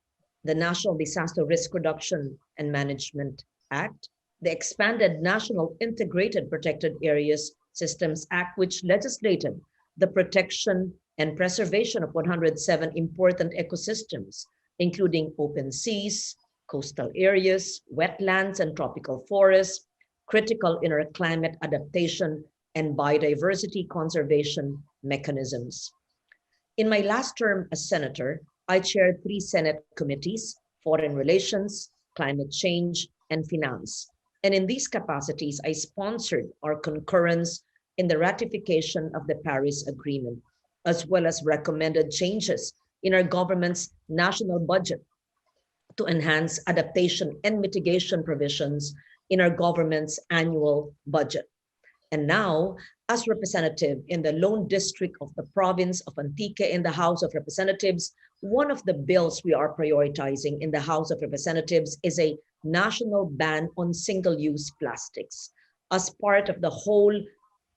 the National Disaster Risk Reduction and Management Act, the expanded National Integrated Protected Areas Systems Act, which legislated the protection and preservation of 107 important ecosystems, including open seas, coastal areas, wetlands and tropical forests, critical inner climate adaptation, and biodiversity conservation mechanisms. In my last term as senator, I chaired 3 Senate committees: Foreign Relations, Climate Change, and Finance. And in these capacities, I sponsored our concurrence in the ratification of the Paris Agreement, as well as recommended changes in our government's national budget to enhance adaptation and mitigation provisions in our government's annual budget. And now, as representative in the Lone District of the province of Antique in the House of Representatives, one of the bills we are prioritizing in the House of Representatives is a national ban on single-use plastics. As part of the whole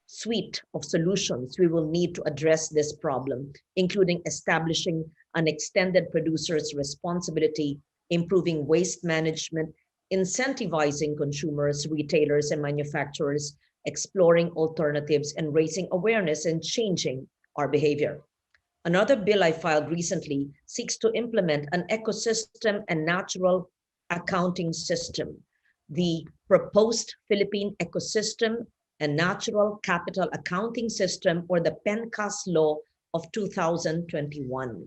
suite of solutions we will need to address this problem, including establishing an extended producer's responsibility, improving waste management, incentivizing consumers, retailers, and manufacturers, exploring alternatives, and raising awareness and changing our behavior. Another bill I filed recently seeks to implement an ecosystem and natural accounting system. The proposed Philippine Ecosystem and Natural Capital Accounting System, or the PENCAS law of 2021.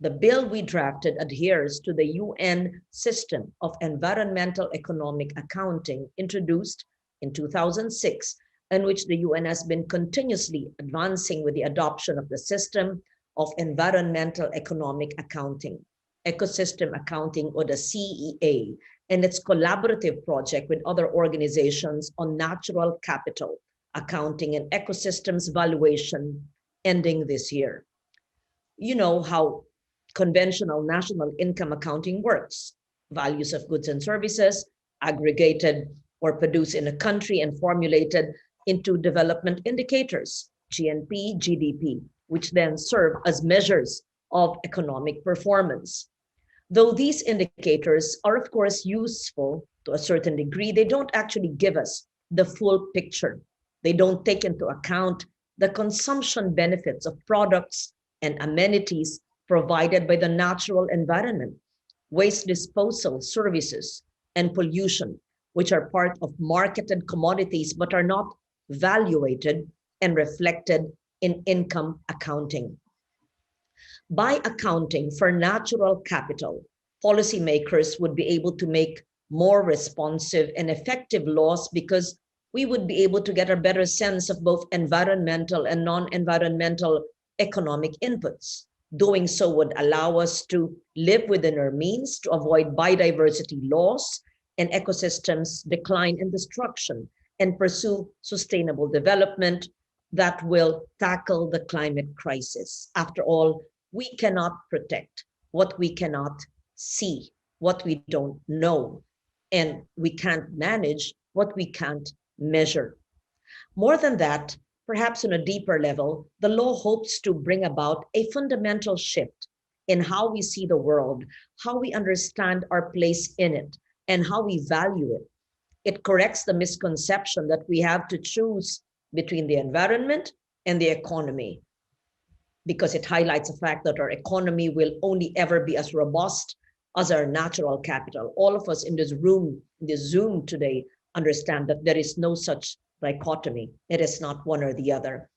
The bill we drafted adheres to the UN system of environmental economic accounting introduced in 2006, in which the UN has been continuously advancing with the adoption of the system of environmental economic accounting, ecosystem accounting, or the CEA, and its collaborative project with other organizations on natural capital accounting and ecosystems valuation ending this year. You know how conventional national income accounting works. Values of goods and services aggregated or produced in a country and formulated into development indicators, GNP, GDP, which then serve as measures of economic performance. Though these indicators are, of course, useful to a certain degree, they don't actually give us the full picture. They don't take into account the consumption benefits of products and amenities provided by the natural environment, waste disposal services, and pollution, which are part of marketed commodities but are not valuated and reflected in income accounting. By accounting for natural capital, policymakers would be able to make more responsive and effective laws because we would be able to get a better sense of both environmental and non-environmental economic inputs. Doing so would allow us to live within our means, to avoid biodiversity loss and ecosystems decline and destruction, and pursue sustainable development that will tackle the climate crisis. After all, we cannot protect what we cannot see, what we don't know, and we can't manage what we can't measure. More than that, perhaps on a deeper level, the law hopes to bring about a fundamental shift in how we see the world, how we understand our place in it, and how we value it. It corrects the misconception that we have to choose between the environment and the economy, because it highlights the fact that our economy will only ever be as robust as our natural capital. All of us in this room, in this Zoom today, understand that there is no such dichotomy. It is not one or the other.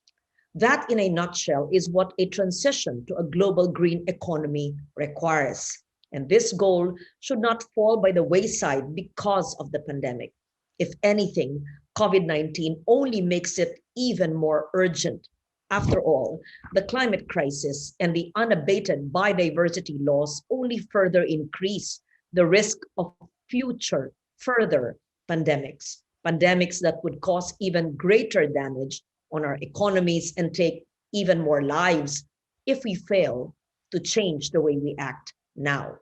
That, in a nutshell, is what a transition to a global green economy requires. And this goal should not fall by the wayside because of the pandemic. If anything, COVID-19 only makes it even more urgent. After all, the climate crisis and the unabated biodiversity loss only further increase the risk of future further pandemics that would cause even greater damage on our economies and take even more lives if we fail to change the way we act now.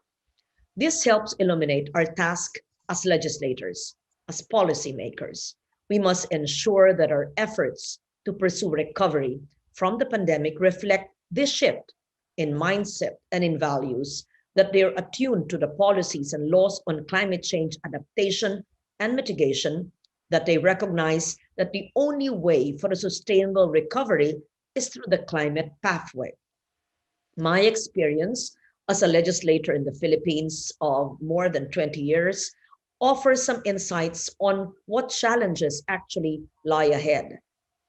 This helps illuminate our task as legislators, as policymakers. We must ensure that our efforts to pursue recovery from the pandemic reflect this shift in mindset and in values, that they are attuned to the policies and laws on climate change adaptation and mitigation, that they recognize that the only way for a sustainable recovery is through the climate pathway. My experience as a legislator in the Philippines of more than 20 years offers some insights on what challenges actually lie ahead.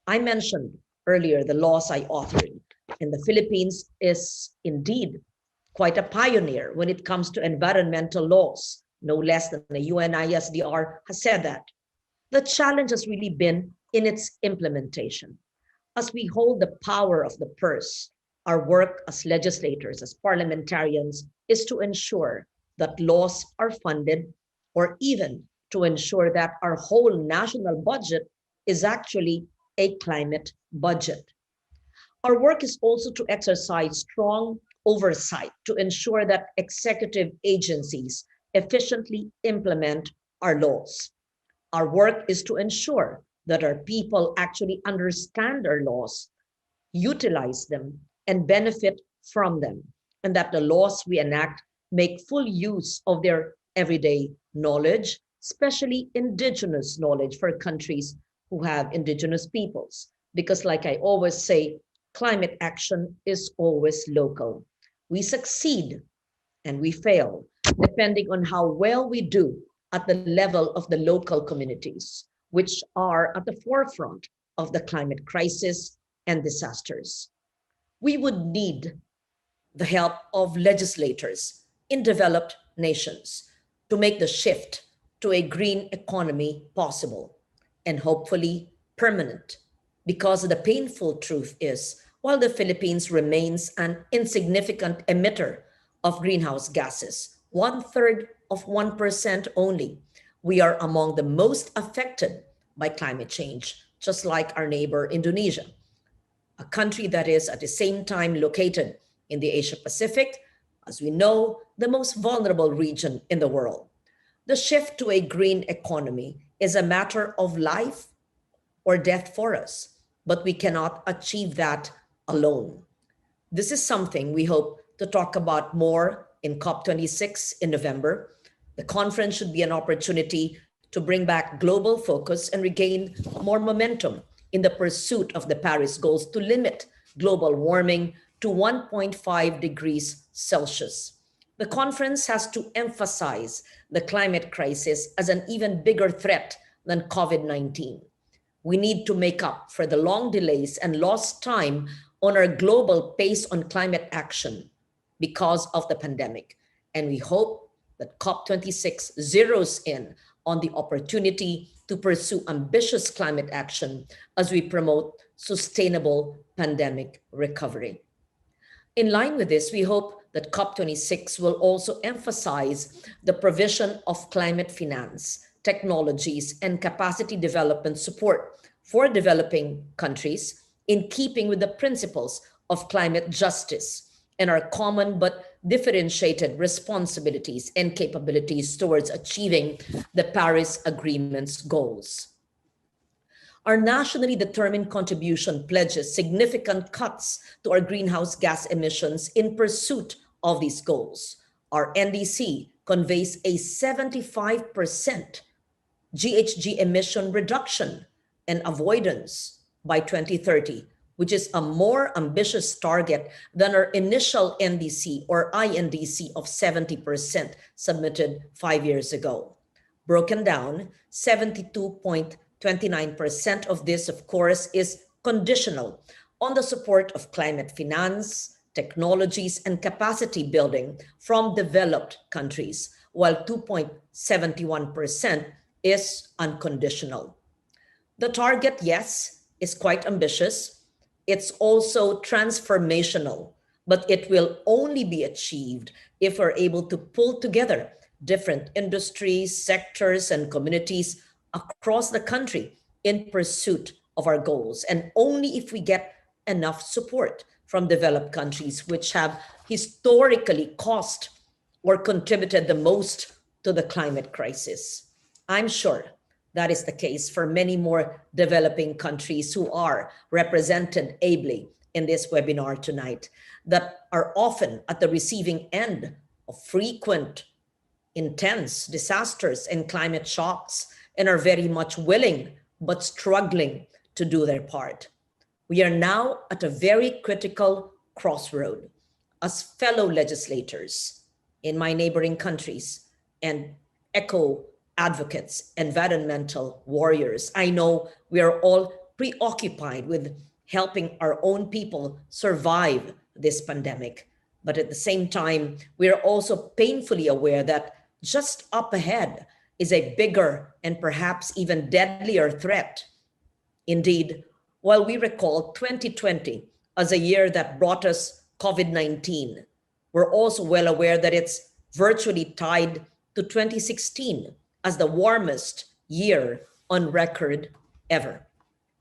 I mentioned earlier the laws I authored, and the Philippines is indeed quite a pioneer when it comes to environmental laws, no less than the UNISDR has said that. The challenge has really been in its implementation. As we hold the power of the purse, our work as legislators, as parliamentarians, is to ensure that laws are funded, or even to ensure that our whole national budget is actually a climate budget. Our work is also to exercise strong oversight to ensure that executive agencies efficiently implement our laws. Our work is to ensure that our people actually understand our laws, utilize them, and benefit from them, and that the laws we enact make full use of their everyday knowledge, especially indigenous knowledge for countries who have indigenous peoples. Because like I always say, climate action is always local. We succeed and we fail, depending on how well we do at the level of the local communities, which are at the forefront of the climate crisis and disasters. We would need the help of legislators in developed nations to make the shift to a green economy possible and hopefully permanent. Because the painful truth is, while the Philippines remains an insignificant emitter of greenhouse gases, 1/3 of 1% only, we are among the most affected by climate change, just like our neighbor Indonesia, a country that is at the same time located in the Asia Pacific, as we know, the most vulnerable region in the world. The shift to a green economy is a matter of life or death for us, but we cannot achieve that alone. This is something we hope to talk about more in COP26 in November. The conference should be an opportunity to bring back global focus and regain more momentum in the pursuit of the Paris goals to limit global warming to 1.5 degrees Celsius. The conference has to emphasize the climate crisis as an even bigger threat than COVID-19. We need to make up for the long delays and lost time on our global pace on climate action because of the pandemic. And we hope that COP26 zeroes in on the opportunity to pursue ambitious climate action as we promote sustainable pandemic recovery. In line with this, we hope that COP26 will also emphasize the provision of climate finance, technologies, and capacity development support for developing countries in keeping with the principles of climate justice and our common but differentiated responsibilities and capabilities towards achieving the Paris Agreement's goals. Our nationally determined contribution pledges significant cuts to our greenhouse gas emissions in pursuit of these goals. Our NDC conveys a 75% GHG emission reduction and avoidance by 2030, which is a more ambitious target than our initial NDC or INDC of 70% submitted 5 years ago. Broken down, 72.29% of this, of course, is conditional on the support of climate finance, technologies, and capacity building from developed countries, while 2.71% is unconditional. The target, yes, is quite ambitious. It's also transformational, but it will only be achieved if we're able to pull together different industries, sectors, and communities across the country in pursuit of our goals, and only if we get enough support from developed countries, which have historically cost or contributed the most to the climate crisis. I'm sure that is the case for many more developing countries who are represented ably in this webinar tonight, that are often at the receiving end of frequent, intense disasters and climate shocks, and are very much willing but struggling to do their part. We are now at a very critical crossroad as fellow legislators in my neighboring countries and eco advocates, environmental warriors. I know we are all preoccupied with helping our own people survive this pandemic. But at the same time, we are also painfully aware that just up ahead is a bigger and perhaps even deadlier threat. Indeed, while we recall 2020 as a year that brought us COVID-19, we're also well aware that it's virtually tied to 2016 as the warmest year on record ever.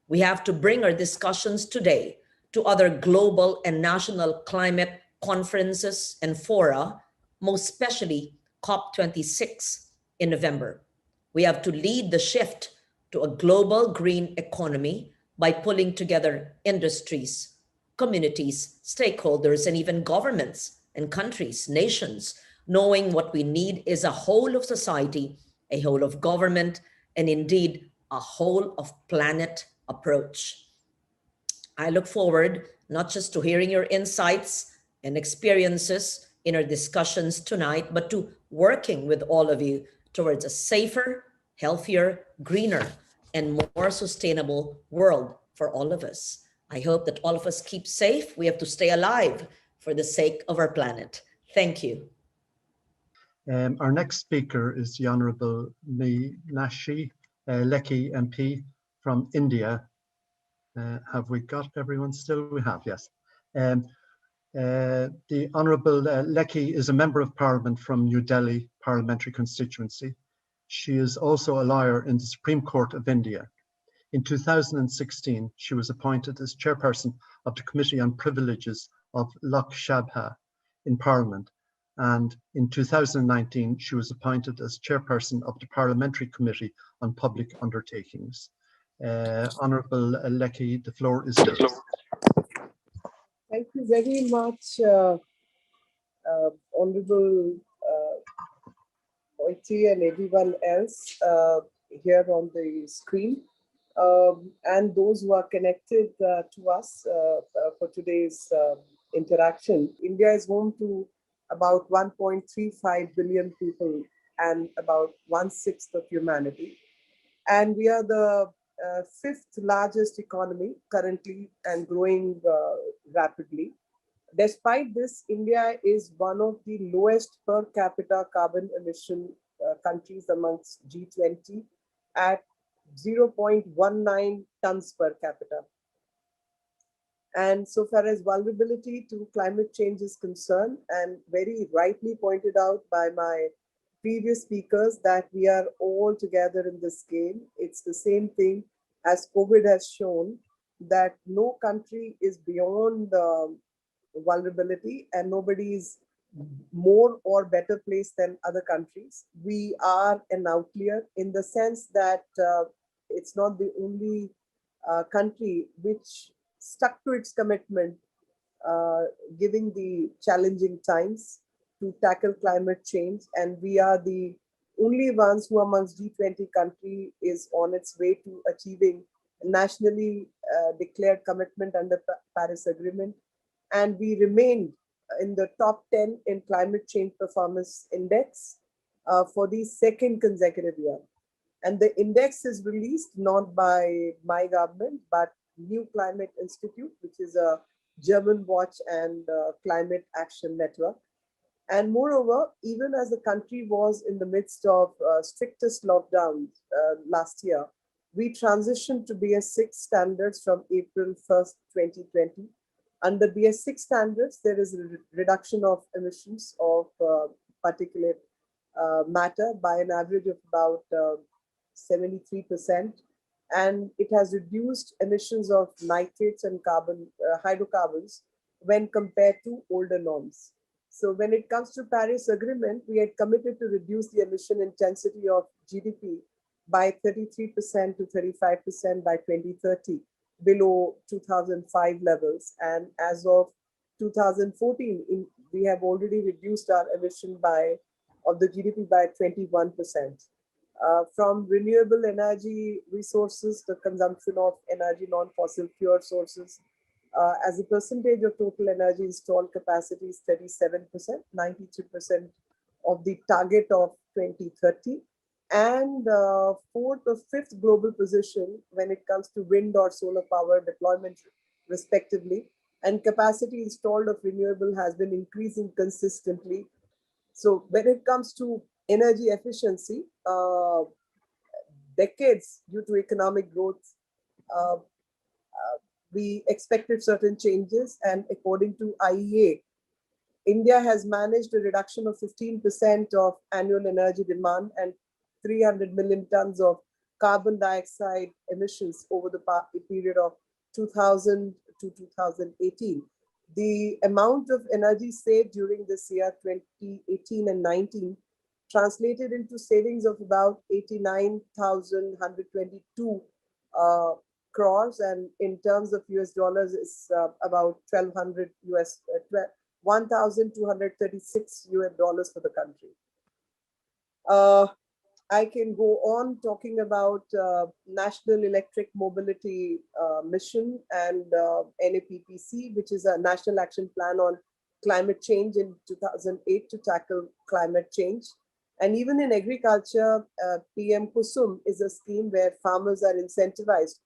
We have to bring our discussions today to other global and national climate conferences and fora, most especially COP26 in November. We have to lead the shift to a global green economy by pulling together industries, communities, stakeholders, and even governments and countries, nations, knowing what we need is a whole of society, a whole of government, and indeed a whole of planet approach. I look forward not just to hearing your insights and experiences in our discussions tonight, but to working with all of you towards a safer, healthier, greener, and more sustainable world for all of us. I hope that all of us keep safe. We have to stay alive for the sake of our planet. Thank you. Our next speaker is the Honourable Meenakshi Lekhi MP from India. Have we got everyone still? We have, yes. The Honourable Lekhi is a Member of Parliament from New Delhi Parliamentary Constituency. She is also a lawyer in the Supreme Court of India. In 2016, she was appointed as Chairperson of the Committee on Privileges of Lok Sabha in Parliament. And in 2019, she was appointed as Chairperson of the Parliamentary Committee on Public Undertakings. Honourable Lekhi, the floor is yours. Thank you very much, Honourable Oiti and everyone else here on the screen, and those who are connected to us for today's interaction. India is home to about 1.35 billion people and about 1/6 of humanity. And we are the fifth largest economy currently and growing rapidly. Despite this, India is one of the lowest per capita carbon emission countries amongst G20 at 0.19 tons per capita. And so far as vulnerability to climate change is concerned, and very rightly pointed out by my previous speakers, that we are all together in this game. It's the same thing as COVID has shown, that no country is beyond vulnerability and nobody is more or better placed than other countries. We are an outlier in the sense that it's not the only country which stuck to its commitment, giving the challenging times to tackle climate change. And we are the only ones who amongst G20 country is on its way to achieving nationally declared commitment under Paris Agreement. And we remained in the top 10 in climate change performance index for the second consecutive year. And the index is released not by my government, but New Climate Institute, which is a German watch and climate action network. And moreover, even as the country was in the midst of strictest lockdowns last year, we transitioned to BS6 standards from April 1st, 2020. Under BS6 standards, there is a reduction of emissions of particulate matter by an average of about 73%. And it has reduced emissions of nitrates and hydrocarbons when compared to older norms. So when it comes to Paris Agreement, we had committed to reduce the emission intensity of GDP by 33% to 35% by 2030, below 2005 levels. And as of 2014, we have already reduced our emission of the GDP by 21%. From renewable energy resources, the consumption of energy, non-fossil fuel sources, as a percentage of total energy installed capacity is 37%, 92% of the target of 2030. And fourth or fifth global position when it comes to wind or solar power deployment respectively. And capacity installed of renewable has been increasing consistently. So when it comes to energy efficiency, decades due to economic growth, we expected certain changes, and according to IEA, India has managed a reduction of 15% of annual energy demand and 300 million tons of carbon dioxide emissions over the period of 2000 to 2018. The amount of energy saved during this year, 2018 and 19, translated into savings of about 89,122 crores, and in terms of US dollars, it's about 1,200 US, $1,236 US for the country. I can go on talking about National Electric Mobility Mission and NAPPC, which is a National Action Plan on Climate Change in 2008 to tackle climate change. And even in agriculture, PM Kusum is a scheme where farmers are incentivized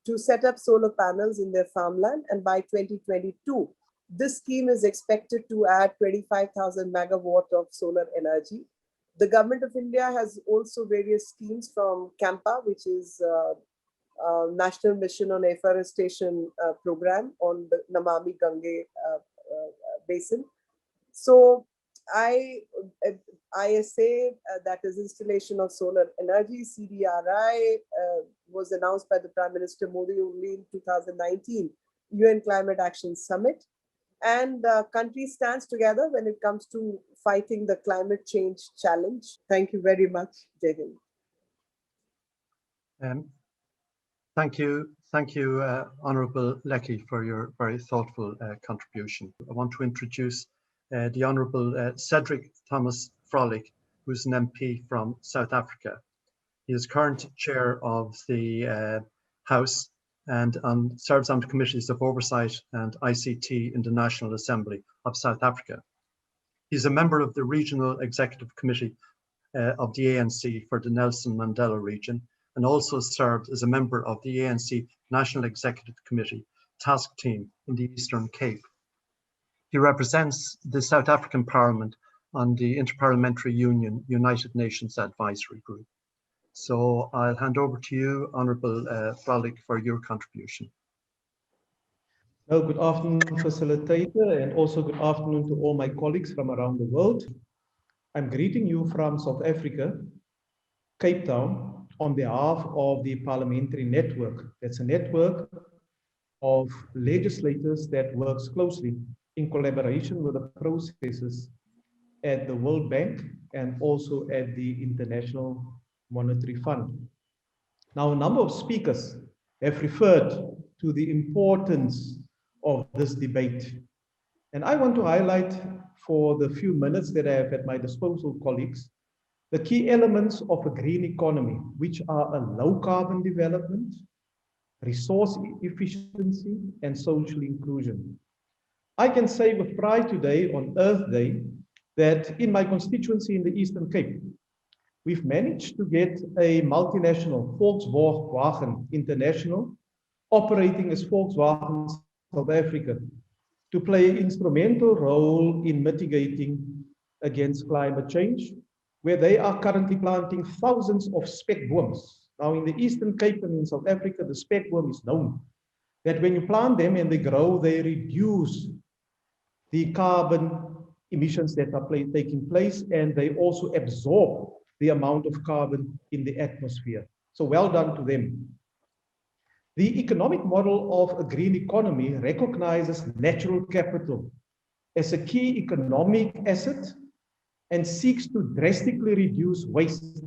to set up solar panels in their farmland. And by 2022, this scheme is expected to add 25,000 megawatt of solar energy. The government of India has also various schemes from CAMPA, which is National Mission on Afforestation Program on the Namami Gange basin. So ISA, that is installation of solar energy, CDRI, was announced by the Prime Minister Modi only in 2019, UN Climate Action Summit. And country stands together when it comes to fighting the climate change challenge. Thank you very much, Jai Hind. Thank you, Honourable Lecky, for your very thoughtful contribution. I want to introduce the Honourable Cedric Thomas Frolick, who's an MP from South Africa. He is current chair of the House and serves on the Committees of Oversight and ICT in the National Assembly of South Africa. He's a member of the Regional Executive Committee of the ANC for the Nelson Mandela region, and also served as a member of the ANC National Executive Committee Task Team in the Eastern Cape. He represents the South African Parliament on the Interparliamentary Union United Nations Advisory Group. So I'll hand over to you, Honourable Frolick, for your contribution. Well, good afternoon, facilitator, and also good afternoon to all my colleagues from around the world. I'm greeting you from South Africa, Cape Town, on behalf of the Parliamentary Network. That's a network of legislators that works closely in collaboration with the processes at the World Bank and also at the International Monetary Fund. Now, a number of speakers have referred to the importance of this debate. And I want to highlight, for the few minutes that I have at my disposal, colleagues, the key elements of a green economy, which are a low carbon development, resource efficiency, and social inclusion. I can say with pride today on Earth Day that in my constituency in the Eastern Cape, we've managed to get a multinational, Volkswagen International, operating as Volkswagen South Africa, to play an instrumental role in mitigating against climate change, where they are currently planting thousands of spekbooms. Now in the Eastern Cape and in South Africa, the spekboom is known that when you plant them and they grow, they reduce the carbon emissions that are taking place, and they also absorb the amount of carbon in the atmosphere. So well done to them. The economic model of a green economy recognizes natural capital as a key economic asset and seeks to drastically reduce waste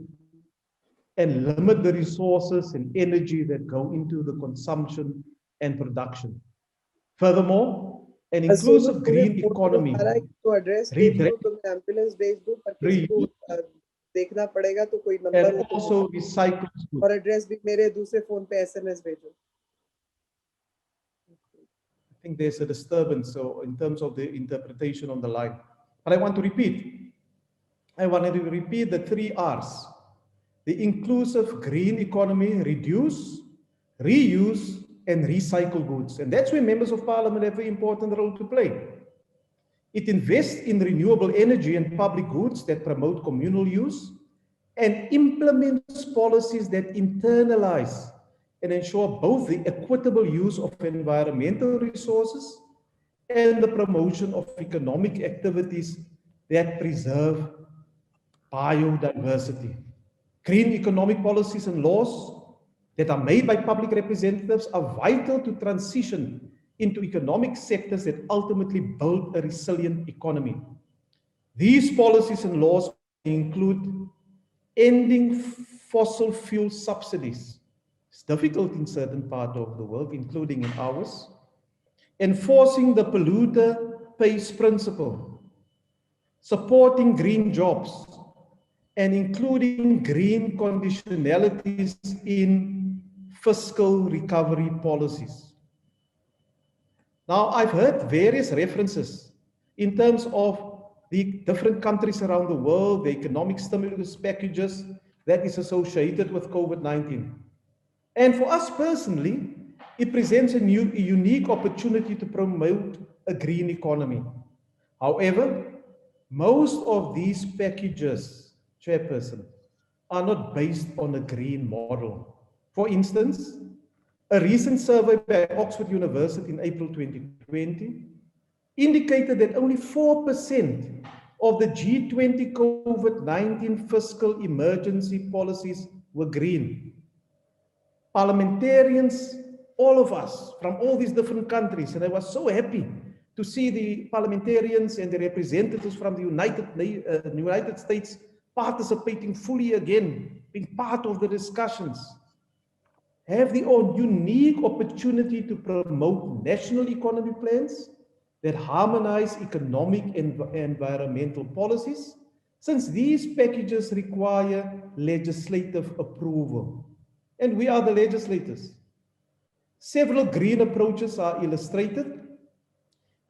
and limit the resources and energy that go into the consumption and production. Furthermore, an inclusive green economy and also recycles food. और address भी मेरे दूसरे phone पे SMS भेजो. I think there's a disturbance so in terms of the interpretation on the line. But I want to repeat. I want to repeat the 3 R's. The inclusive green economy: reduce, reuse, and recycle goods. And that's where members of parliament have an important role to play. It invests in renewable energy and public goods that promote communal use and implements policies that internalize and ensure both the equitable use of environmental resources and the promotion of economic activities that preserve biodiversity. Green economic policies and laws that are made by public representatives are vital to transition into economic sectors that ultimately build a resilient economy. These policies and laws include ending fossil fuel subsidies. It's difficult in certain parts of the world, including in ours. Enforcing the polluter pays principle. Supporting green jobs and including green conditionalities in fiscal recovery policies. Now, I've heard various references in terms of the different countries around the world, the economic stimulus packages that is associated with COVID-19. And for us personally, it presents a unique opportunity to promote a green economy. However, most of these packages, Chairperson, are not based on a green model. For instance, a recent survey by Oxford University in April 2020 indicated that only 4% of the G20 COVID-19 fiscal emergency policies were green. Parliamentarians, all of us from all these different countries, and I was so happy to see the parliamentarians and the representatives from the United States participating fully again, being part of the discussions, have the unique opportunity to promote national economy plans that harmonize economic and environmental policies, since these packages require legislative approval. And we are the legislators. Several green approaches are illustrated,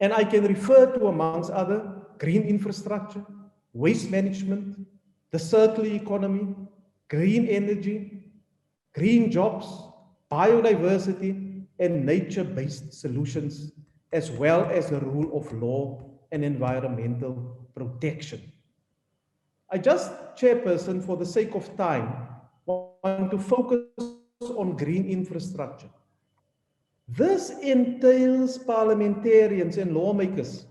and I can refer to, amongst other, green infrastructure, waste management, the circular economy, green energy, green jobs, biodiversity, and nature-based solutions, as well as the rule of law and environmental protection. I just, Chairperson, for the sake of time, want to focus on green infrastructure. This entails parliamentarians and lawmakers,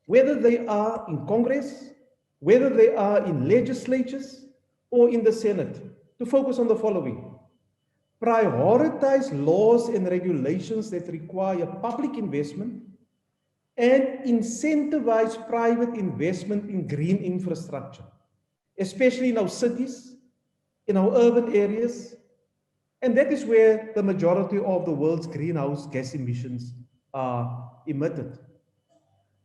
whether they are in Congress, whether they are in legislatures or in the Senate, to focus on the following. Prioritize laws and regulations that require public investment and incentivize private investment in green infrastructure, especially in our cities, in our urban areas, and that is where the majority of the world's greenhouse gas emissions are emitted.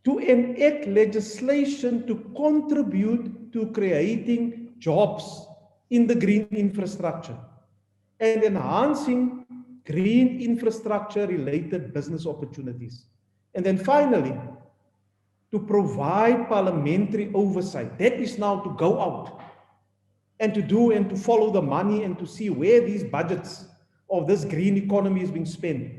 To enact legislation to contribute to creating jobs in the green infrastructure and enhancing green infrastructure related business opportunities. And then finally, to provide parliamentary oversight. That is now to go out and to do and to follow the money and to see where these budgets of this green economy is being spent,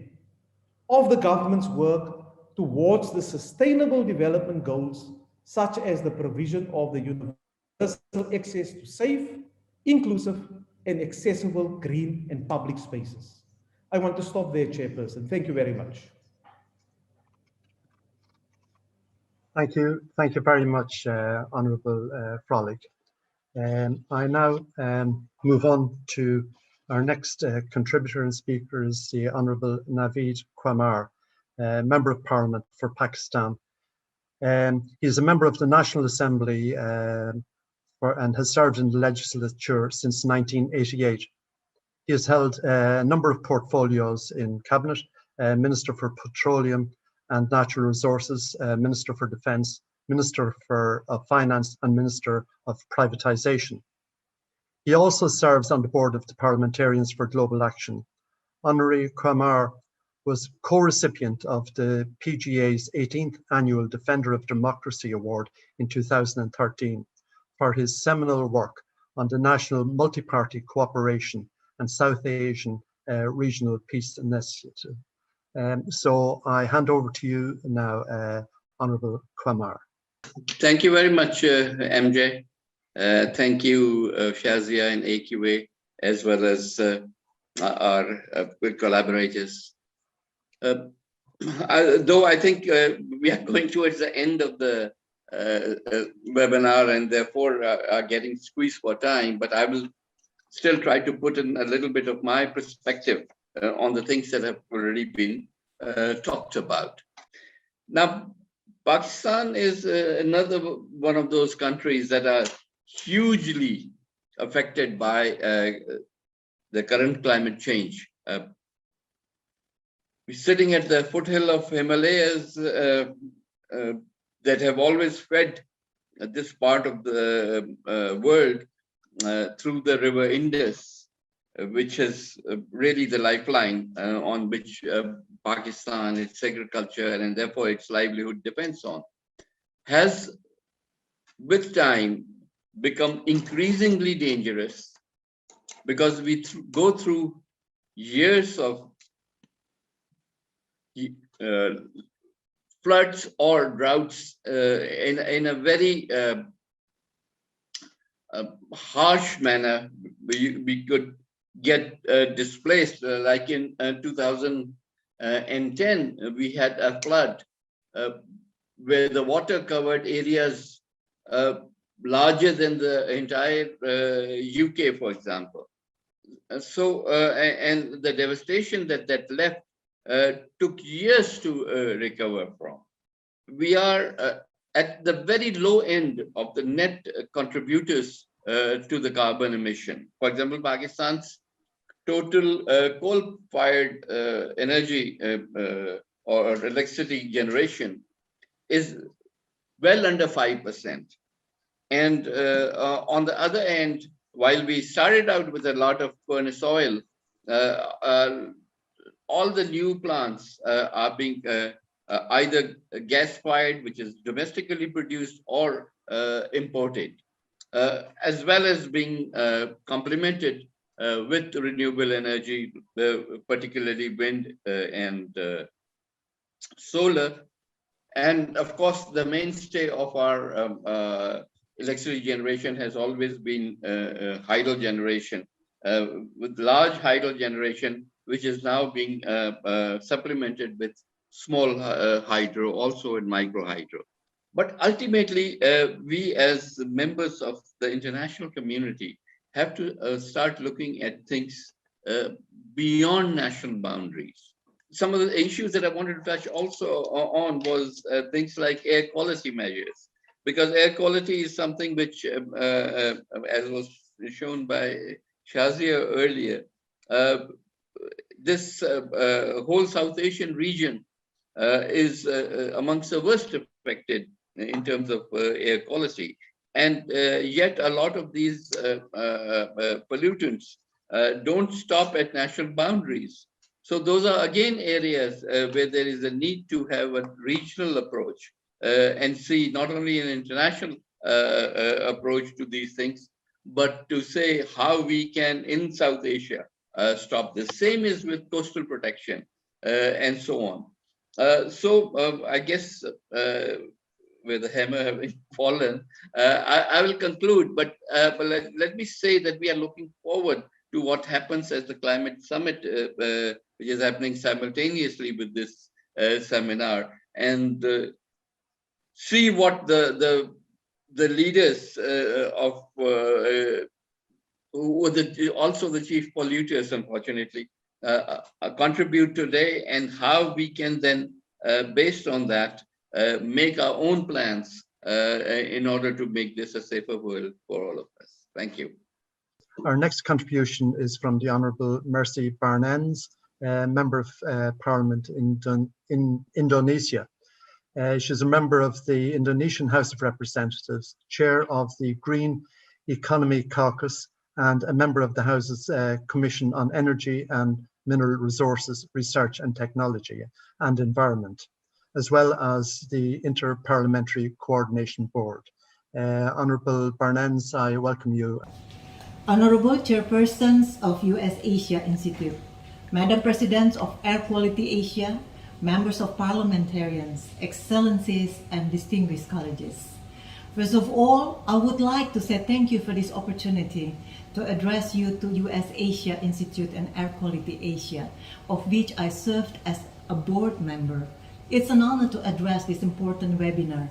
of the government's work towards the sustainable development goals, such as the provision of the universal access to safe, inclusive, and accessible green and public spaces. I want to stop there, Chairperson. Thank you very much. Thank you very much, Honourable Frolick. I now move on to our next contributor and speaker is the Honourable Naveed Qamar, Member of Parliament for Pakistan. He is a member of the National Assembly and has served in the legislature since 1988. He has held a number of portfolios in Cabinet, Minister for Petroleum and Natural Resources, Minister for Defence, Minister of Finance and Minister of Privatisation. He also serves on the board of the Parliamentarians for Global Action. Honorary Qamar was co-recipient of the PGA's 18th Annual Defender of Democracy Award in 2013 for his seminal work on the National Multi-Party Cooperation and South Asian Regional Peace Initiative. So I hand over to you now, Honourable Qamar. Thank you very much, MJ. Thank you, Shazia and AQA, as well as our collaborators. though I think we are going towards the end of the webinar and therefore are getting squeezed for time, but I will still try to put in a little bit of my perspective on the things that have already been talked about. Now, Pakistan is another one of those countries that are hugely affected by the current climate change. We're sitting at the foothill of Himalayas that have always fed this part of the world through the river Indus, which is really the lifeline on which Pakistan, its agriculture, and therefore its livelihood depends on, has with time become increasingly dangerous because we go through years of floods or droughts in a very harsh manner. We could get displaced, like in 2010, we had a flood where the water covered areas larger than the entire UK, for example. So, and the devastation that left took years to recover from. We are at the very low end of the net contributors to the carbon emission. For example, Pakistan's total coal-fired energy or electricity generation is well under 5%. And on the other end, while we started out with a lot of furnace oil, all the new plants are being either gas-fired, which is domestically produced, or imported, as well as being complemented with renewable energy, particularly wind and solar. And of course, the mainstay of our electricity generation has always been hydro generation, with large hydro generation, which is now being supplemented with small hydro, also in micro hydro. But ultimately, we as members of the international community have to start looking at things beyond national boundaries. Some of the issues that I wanted to touch also on was things like air quality measures, because air quality is something which, as was shown by Shazia earlier, this whole South Asian region is amongst the worst affected in terms of air quality. And yet a lot of these pollutants don't stop at national boundaries. So those are again areas where there is a need to have a regional approach and see not only an international approach to these things, but to say how we can in South Asia stop this. Same is with coastal protection and so on. I guess with the hammer having fallen, I will conclude, but let me say that we are looking forward to what happens as the climate summit, which is happening simultaneously with this seminar, and see what the leaders of who were also the chief polluters, unfortunately, contribute today, and how we can then, based on that, make our own plans in order to make this a safer world for all of us. Thank you. Our next contribution is from the Honourable Mercy Barnens, Member of Parliament in Indonesia. She's a member of the Indonesian House of Representatives, chair of the Green Economy Caucus, and a member of the House's Commission on Energy and Mineral Resources, Research and Technology and Environment, as well as the Inter-Parliamentary Coordination Board. Honourable Barnens, I welcome you. Honorable Chairpersons of US-Asia Institute, Madam President of Air Quality Asia, members of Parliamentarians, Excellencies, and distinguished colleagues. First of all, I would like to say thank you for this opportunity to address you to US-Asia Institute and Air Quality Asia, of which I served as a board member. It's an honor to address this important webinar,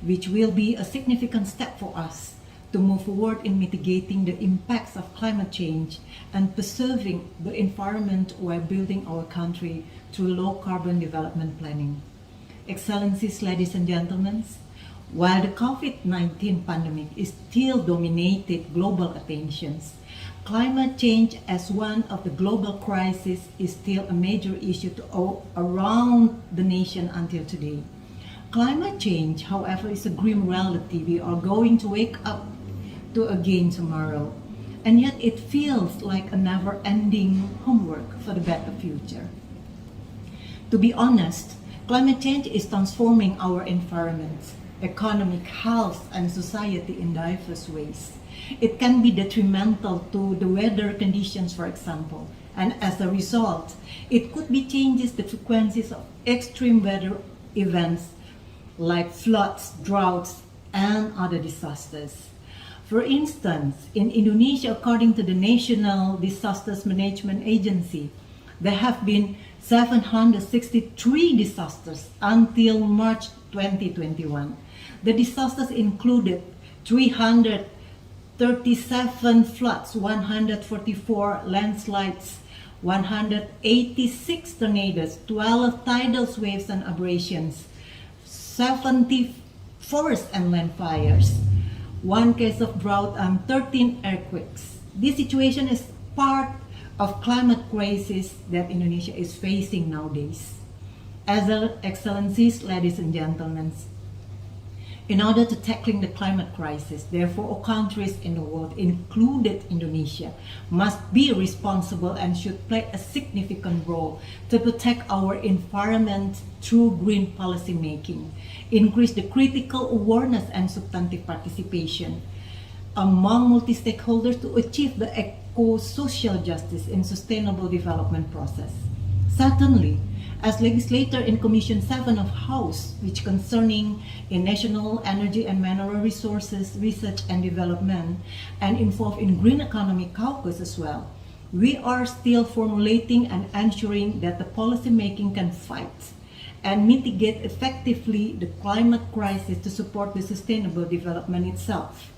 which will be a significant step for us to move forward in mitigating the impacts of climate change and preserving the environment while building our country through low-carbon development planning. Excellencies, ladies and gentlemen, while the COVID-19 pandemic is still dominated global attentions, climate change as one of the global crises is still a major issue around the nation until today. Climate change, however, is a grim reality we are going to wake up to again tomorrow, and yet it feels like a never-ending homework for the better future. To be honest, climate change is transforming our environment, economic, health, and society in diverse ways. It can be detrimental to the weather conditions, for example, and as a result, it could be changes the frequencies of extreme weather events like floods, droughts, and other disasters. For instance, in Indonesia, according to the National Disasters Management Agency, there have been 763 disasters until March 2021. The disasters included 337 floods, 144 landslides, 186 tornadoes, 12 tidal waves and abrasions, 70 forest and land fires, 1 case of drought, and 13 earthquakes. This situation is part of climate crisis that Indonesia is facing nowadays. Excellencies, ladies and gentlemen, in order to tackling the climate crisis, therefore, all countries in the world, included Indonesia, must be responsible and should play a significant role to protect our environment through green policy making, increase the critical awareness and substantive participation among multi-stakeholders to achieve the eco-social justice in sustainable development process. Certainly, as legislator in Commission 7 of House, which concerning in national energy and mineral resources, research and development, and involved in green economy caucus as well, we are still formulating and ensuring that the policy making can fight and mitigate effectively the climate crisis to support the sustainable development itself.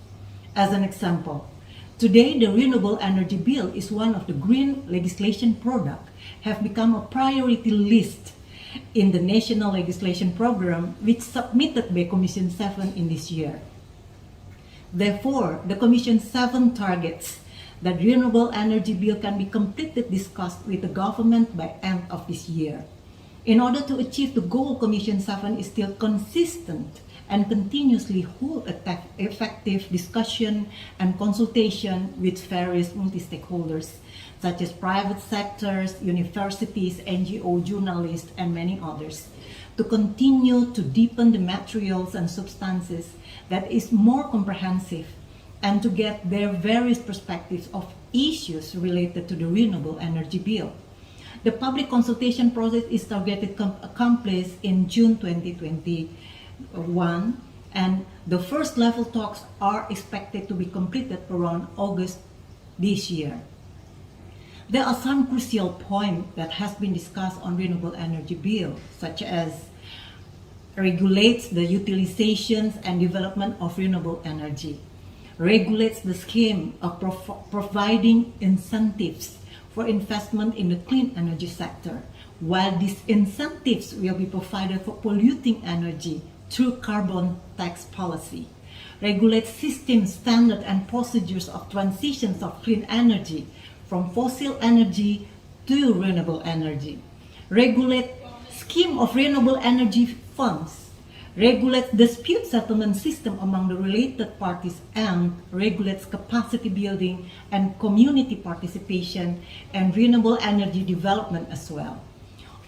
As an example, today the Renewable Energy Bill is one of the green legislation products have become a priority list in the National Legislation Program, which submitted by Commission 7 in this year. Therefore, the Commission 7 targets that Renewable Energy Bill can be completely discussed with the government by end of this year. In order to achieve the goal, Commission 7 is still consistent and continuously hold effective discussion and consultation with various multi-stakeholders, such as private sectors, universities, NGO, journalists, and many others, to continue to deepen the materials and substances that is more comprehensive and to get their various perspectives of issues related to the Renewable Energy Bill. The public consultation process is targeted to accomplish in June 2021, and the first level talks are expected to be completed around August this year. There are some crucial points that has been discussed on Renewable Energy Bill, such as regulates the utilizations and development of renewable energy, regulates the scheme of providing incentives for investment in the clean energy sector, while these incentives will be provided for polluting energy through carbon tax policy, regulates system standard and procedures of transitions of clean energy from fossil energy to renewable energy, regulate scheme of renewable energy funds, regulates dispute settlement system among the related parties, and regulates capacity building and community participation and renewable energy development as well.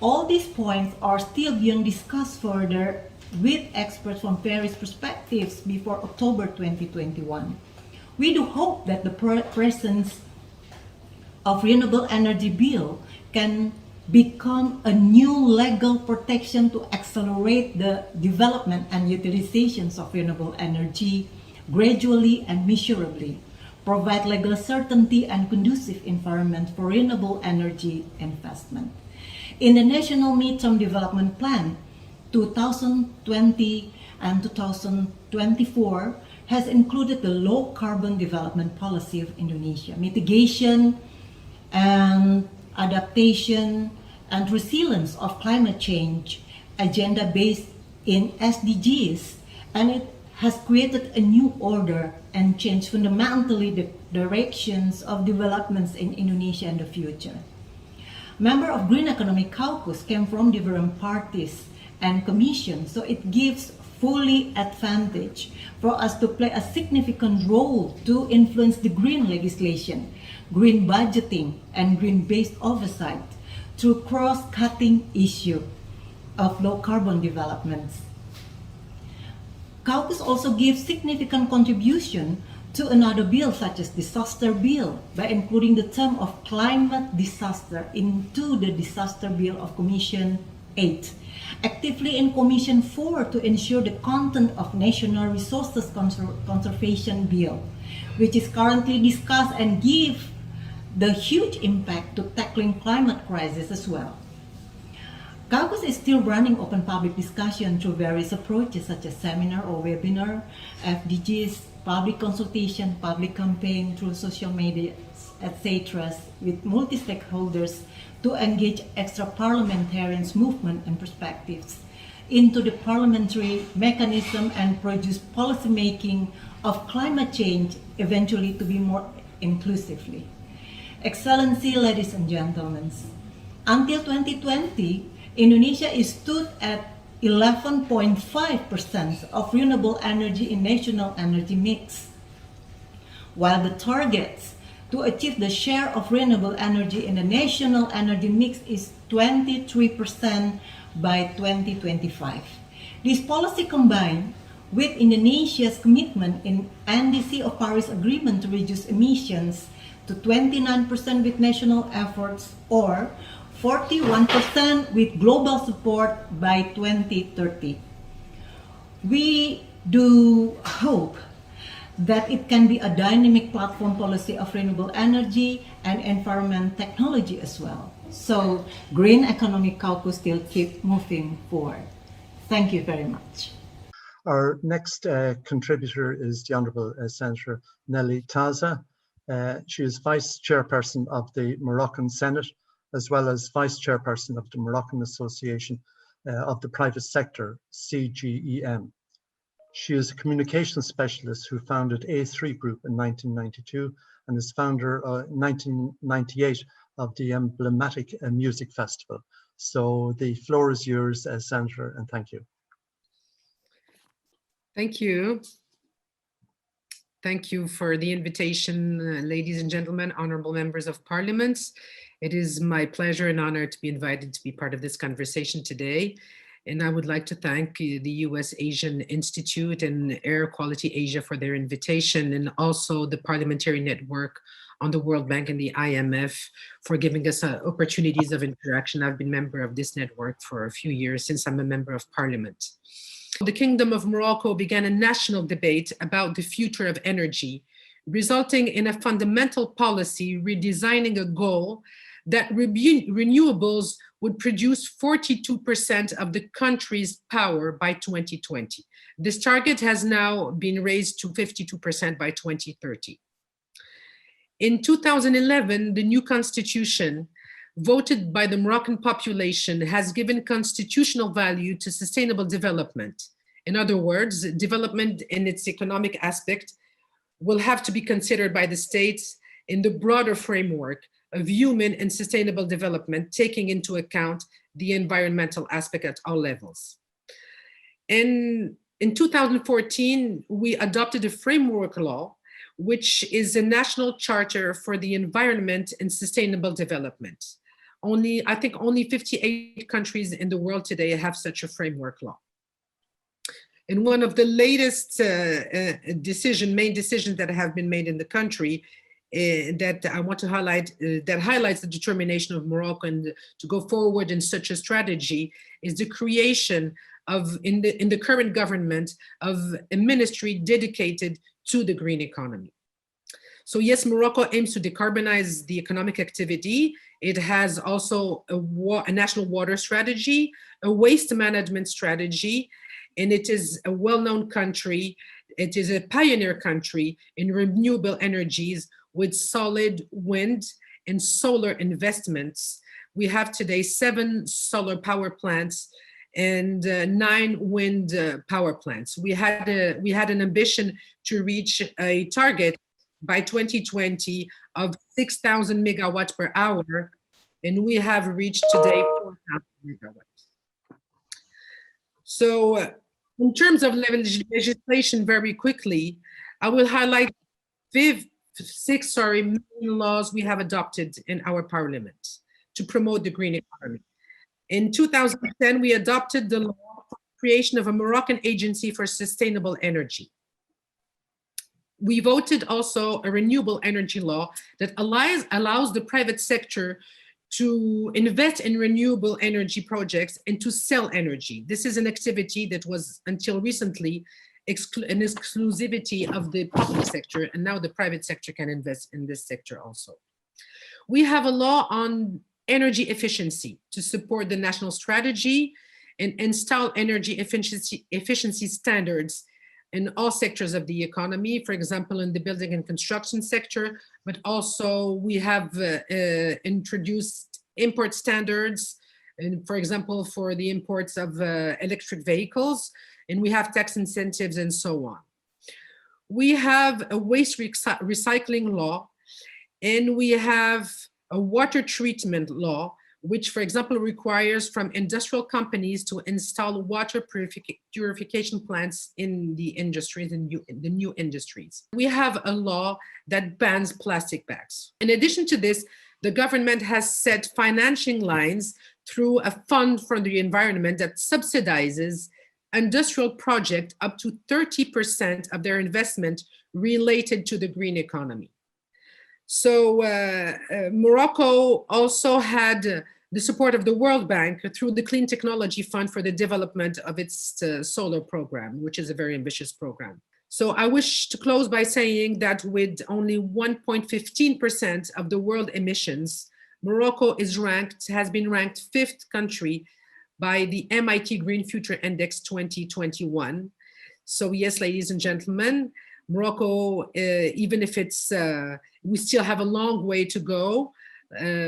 All these points are still being discussed further with experts from various perspectives before October 2021. We do hope that the presence of Renewable Energy Bill can become a new legal protection to accelerate the development and utilizations of renewable energy gradually and measurably, provide legal certainty and conducive environment for renewable energy investment. In the National Midterm Development Plan 2020 and 2024 has included the low carbon development policy of Indonesia, mitigation and adaptation and resilience of climate change agenda based in SDGs, and it has created a new order and changed fundamentally the directions of developments in Indonesia in the future. Members of Green Economic Caucus came from different parties and commissions, so it gives fully advantage for us to play a significant role to influence the green legislation, green budgeting, and green-based oversight through cross-cutting issue of low-carbon developments. Caucus also gives significant contribution to another bill such as disaster bill by including the term of climate disaster into the disaster bill of Commission 8, actively in Commission 4 to ensure the content of National Resources Conservation Bill, which is currently discussed and give the huge impact to tackling climate crisis as well. Caucus is still running open public discussion through various approaches such as seminar or webinar, FDGs, public consultation, public campaign through social media, etc., with multi-stakeholders to engage extra parliamentarians' movement and perspectives into the parliamentary mechanism and produce policy making of climate change eventually to be more inclusively. Excellency, ladies and gentlemen, until 2020, Indonesia stood at 11.5% of renewable energy in national energy mix, while the targets to achieve the share of renewable energy in the national energy mix is 23% by 2025. This policy combined with Indonesia's commitment in NDC of Paris Agreement to reduce emissions to 29% with national efforts or 41% with global support by 2030. We do hope that it can be a dynamic platform policy of renewable energy and environment technology as well. So Green Economic Caucus still keep moving forward. Thank you very much. Our next contributor is the Honourable Senator Nelly Taza. She is Vice Chairperson of the Moroccan Senate, as well as Vice Chairperson of the Moroccan Association of the Private Sector, CGEM. She is a communications specialist who founded A3 Group in 1992 and is founder in 1998 of the emblematic music festival. So the floor is yours, Senator, and thank you. Thank you. Thank you for the invitation, ladies and gentlemen, honorable members of parliament. It is my pleasure and honor to be invited to be part of this conversation today. And I would like to thank the US-Asian Institute and Air Quality Asia for their invitation, and also the Parliamentary Network on the World Bank and the IMF for giving us opportunities of interaction. I've been a member of this network for a few years since I'm a member of parliament. The Kingdom of Morocco began a national debate about the future of energy, resulting in a fundamental policy redesigning a goal that renewables would produce 42% of the country's power by 2020. This target has now been raised to 52% by 2030. In 2011, the new constitution voted by the Moroccan population has given constitutional value to sustainable development. In other words, development in its economic aspect will have to be considered by the states in the broader framework of human and sustainable development, taking into account the environmental aspect at all levels. And in 2014, we adopted a framework law, which is a national charter for the environment and sustainable development. I think only 58 countries in the world today have such a framework law. And one of the latest main decisions that have been made in the country that I want to highlight, that highlights the determination of Morocco and to go forward in such a strategy, is the creation of, in the current government, of a ministry dedicated to the green economy. So yes, Morocco aims to decarbonize the economic activity. It has also a national water strategy, a waste management strategy, and it is a well-known country. It is a pioneer country in renewable energies with solid wind and solar investments. We have today 7 solar power plants and 9 wind power plants. We had an ambition to reach a target by 2020 of 6,000 megawatts per hour, and we have reached today 4,000 megawatts. So in terms of legislation, very quickly, I will highlight 6 main laws we have adopted in our parliament to promote the green economy. In 2010, we adopted the law for the creation of a Moroccan agency for sustainable energy. We voted also a renewable energy law that allows the private sector to invest in renewable energy projects and to sell energy. This is an activity that was until recently an exclusivity of the public sector, and now the private sector can invest in this sector also. We have a law on energy efficiency to support the national strategy and install energy efficiency standards in all sectors of the economy, for example, in the building and construction sector, but also we have introduced import standards, and for example, for the imports of electric vehicles, and we have tax incentives and so on. We have a waste recycling law, and we have a water treatment law, which, for example, requires from industrial companies to install water purification plants in the industries, in the new industries. We have a law that bans plastic bags. In addition to this, the government has set financing lines through a fund for the environment that subsidizes industrial projects up to 30% of their investment related to the green economy. So Morocco also had the support of the World Bank through the Clean Technology Fund for the development of its solar program, which is a very ambitious program. So I wish to close by saying that with only 1.15% of the world emissions, Morocco has been ranked 5th country by the MIT Green Future Index 2021. So yes, ladies and gentlemen, Morocco, even if we still have a long way to go,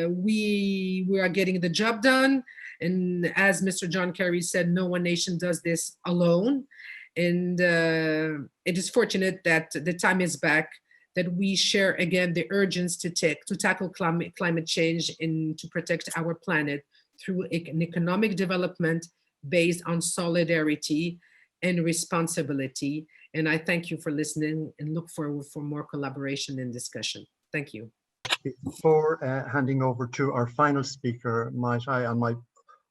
we are getting the job done. And as Mr. John Kerry said, no one nation does this alone. And it is fortunate that the time is back, that we share again the urgency to tackle climate change and to protect our planet through an economic development based on solidarity and responsibility. And I thank you for listening and look forward for more collaboration and discussion. Thank you. Before handing over to our final speaker, might I, on my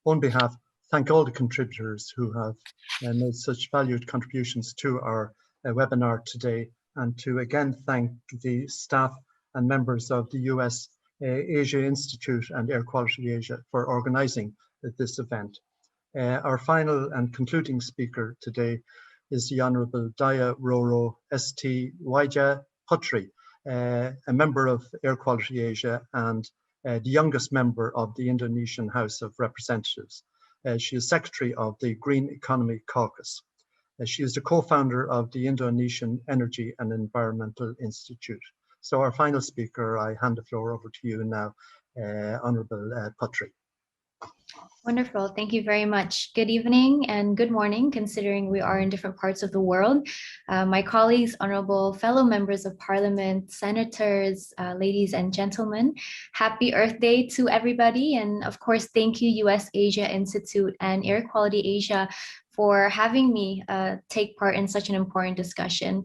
own behalf, thank all the contributors who have made such valued contributions to our webinar today, and to again thank the staff and members of the USAI Institute and Air Quality Asia for organizing this event. Our final and concluding speaker today is the Honorable Daya Roro St. Waja Putri, a member of Air Quality Asia and the youngest member of the Indonesian House of Representatives. She is Secretary of the Green Economy Caucus. She is the co-founder of the Indonesian Energy and Environmental Institute. So our final speaker, I hand the floor over to you now, Honorable Putri. Wonderful. Thank you very much. Good evening and good morning, considering we are in different parts of the world. My colleagues, honorable fellow members of parliament, senators, ladies and gentlemen, happy Earth Day to everybody. And of course, thank you USAsia Institute and Air Quality Asia for having me take part in such an important discussion.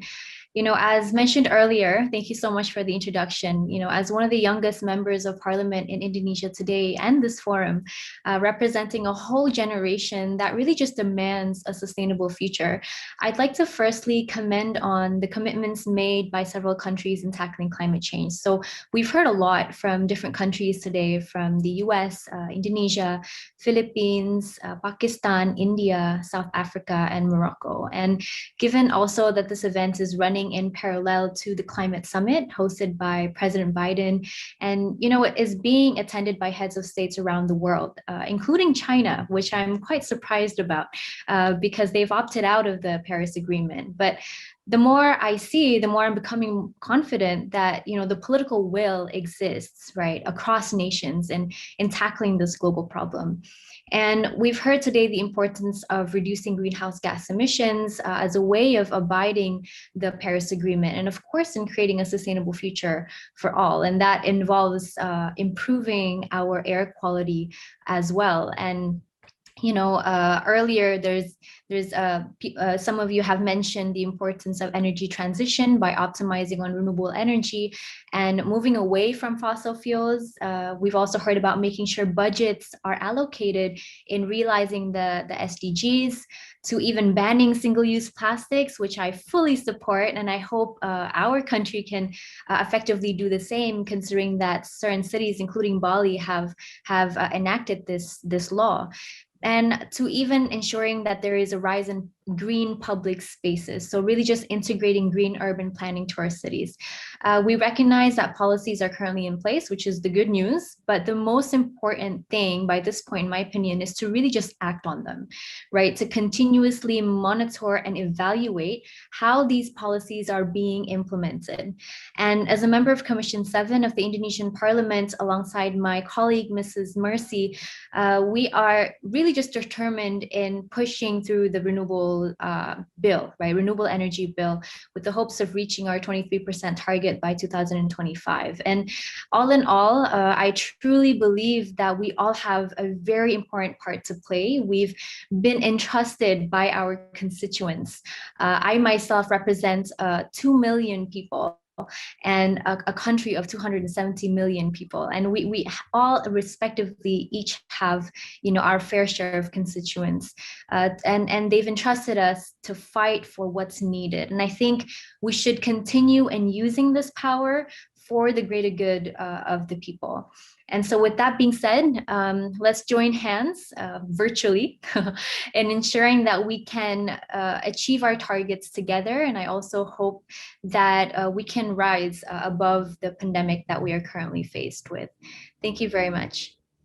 You know, as mentioned earlier, thank you so much for the introduction. You know, as one of the youngest members of parliament in Indonesia today and this forum, representing a whole generation that really just demands a sustainable future, I'd like to firstly commend on the commitments made by several countries in tackling climate change. So we've heard a lot from different countries today, from the US, Indonesia, Philippines, Pakistan, India, South Africa, and Morocco. And given also that this event is running running in parallel to the climate summit hosted by President Biden, and it is being attended by heads of states around the world, including China, which I'm quite surprised about because they've opted out of the Paris Agreement. But the more I see, the more I'm becoming confident that the political will exists, right, across nations and in tackling this global problem. And we've heard today the importance of reducing greenhouse gas emissions as a way of abiding the Paris Agreement, and of course, in creating a sustainable future for all. And that involves improving our air quality as well. And earlier there's some of you have mentioned the importance of energy transition by optimizing on renewable energy and moving away from fossil fuels. We've also heard about making sure budgets are allocated in realizing the SDGs, to even banning single-use plastics, which I fully support, and I hope our country can effectively do the same, considering that certain cities, including Bali, have enacted this law. And to even ensuring that there is a rise in green public spaces. So really just integrating green urban planning to our cities. We recognize that policies are currently in place, which is the good news, but the most important thing by this point, in my opinion, is to really just act on them, right? To continuously monitor and evaluate how these policies are being implemented. And as a member of Commission 7 of the Indonesian Parliament, alongside my colleague, Mrs. Mercy, we are really just determined in pushing through the renewable bill, right? Renewable energy bill, with the hopes of reaching our 23% target by 2025. And all in all, I truly believe that we all have a very important part to play. We've been entrusted by our constituents. I myself represent 2 million people and a country of 270 million people. And we all respectively each have, our fair share of constituents. And they've entrusted us to fight for what's needed. And I think we should continue in using this power for the greater good of the people. And so with that being said, let's join hands virtually in ensuring that we can achieve our targets together. And I also hope that we can rise above the pandemic that we are currently faced with. Thank you very much.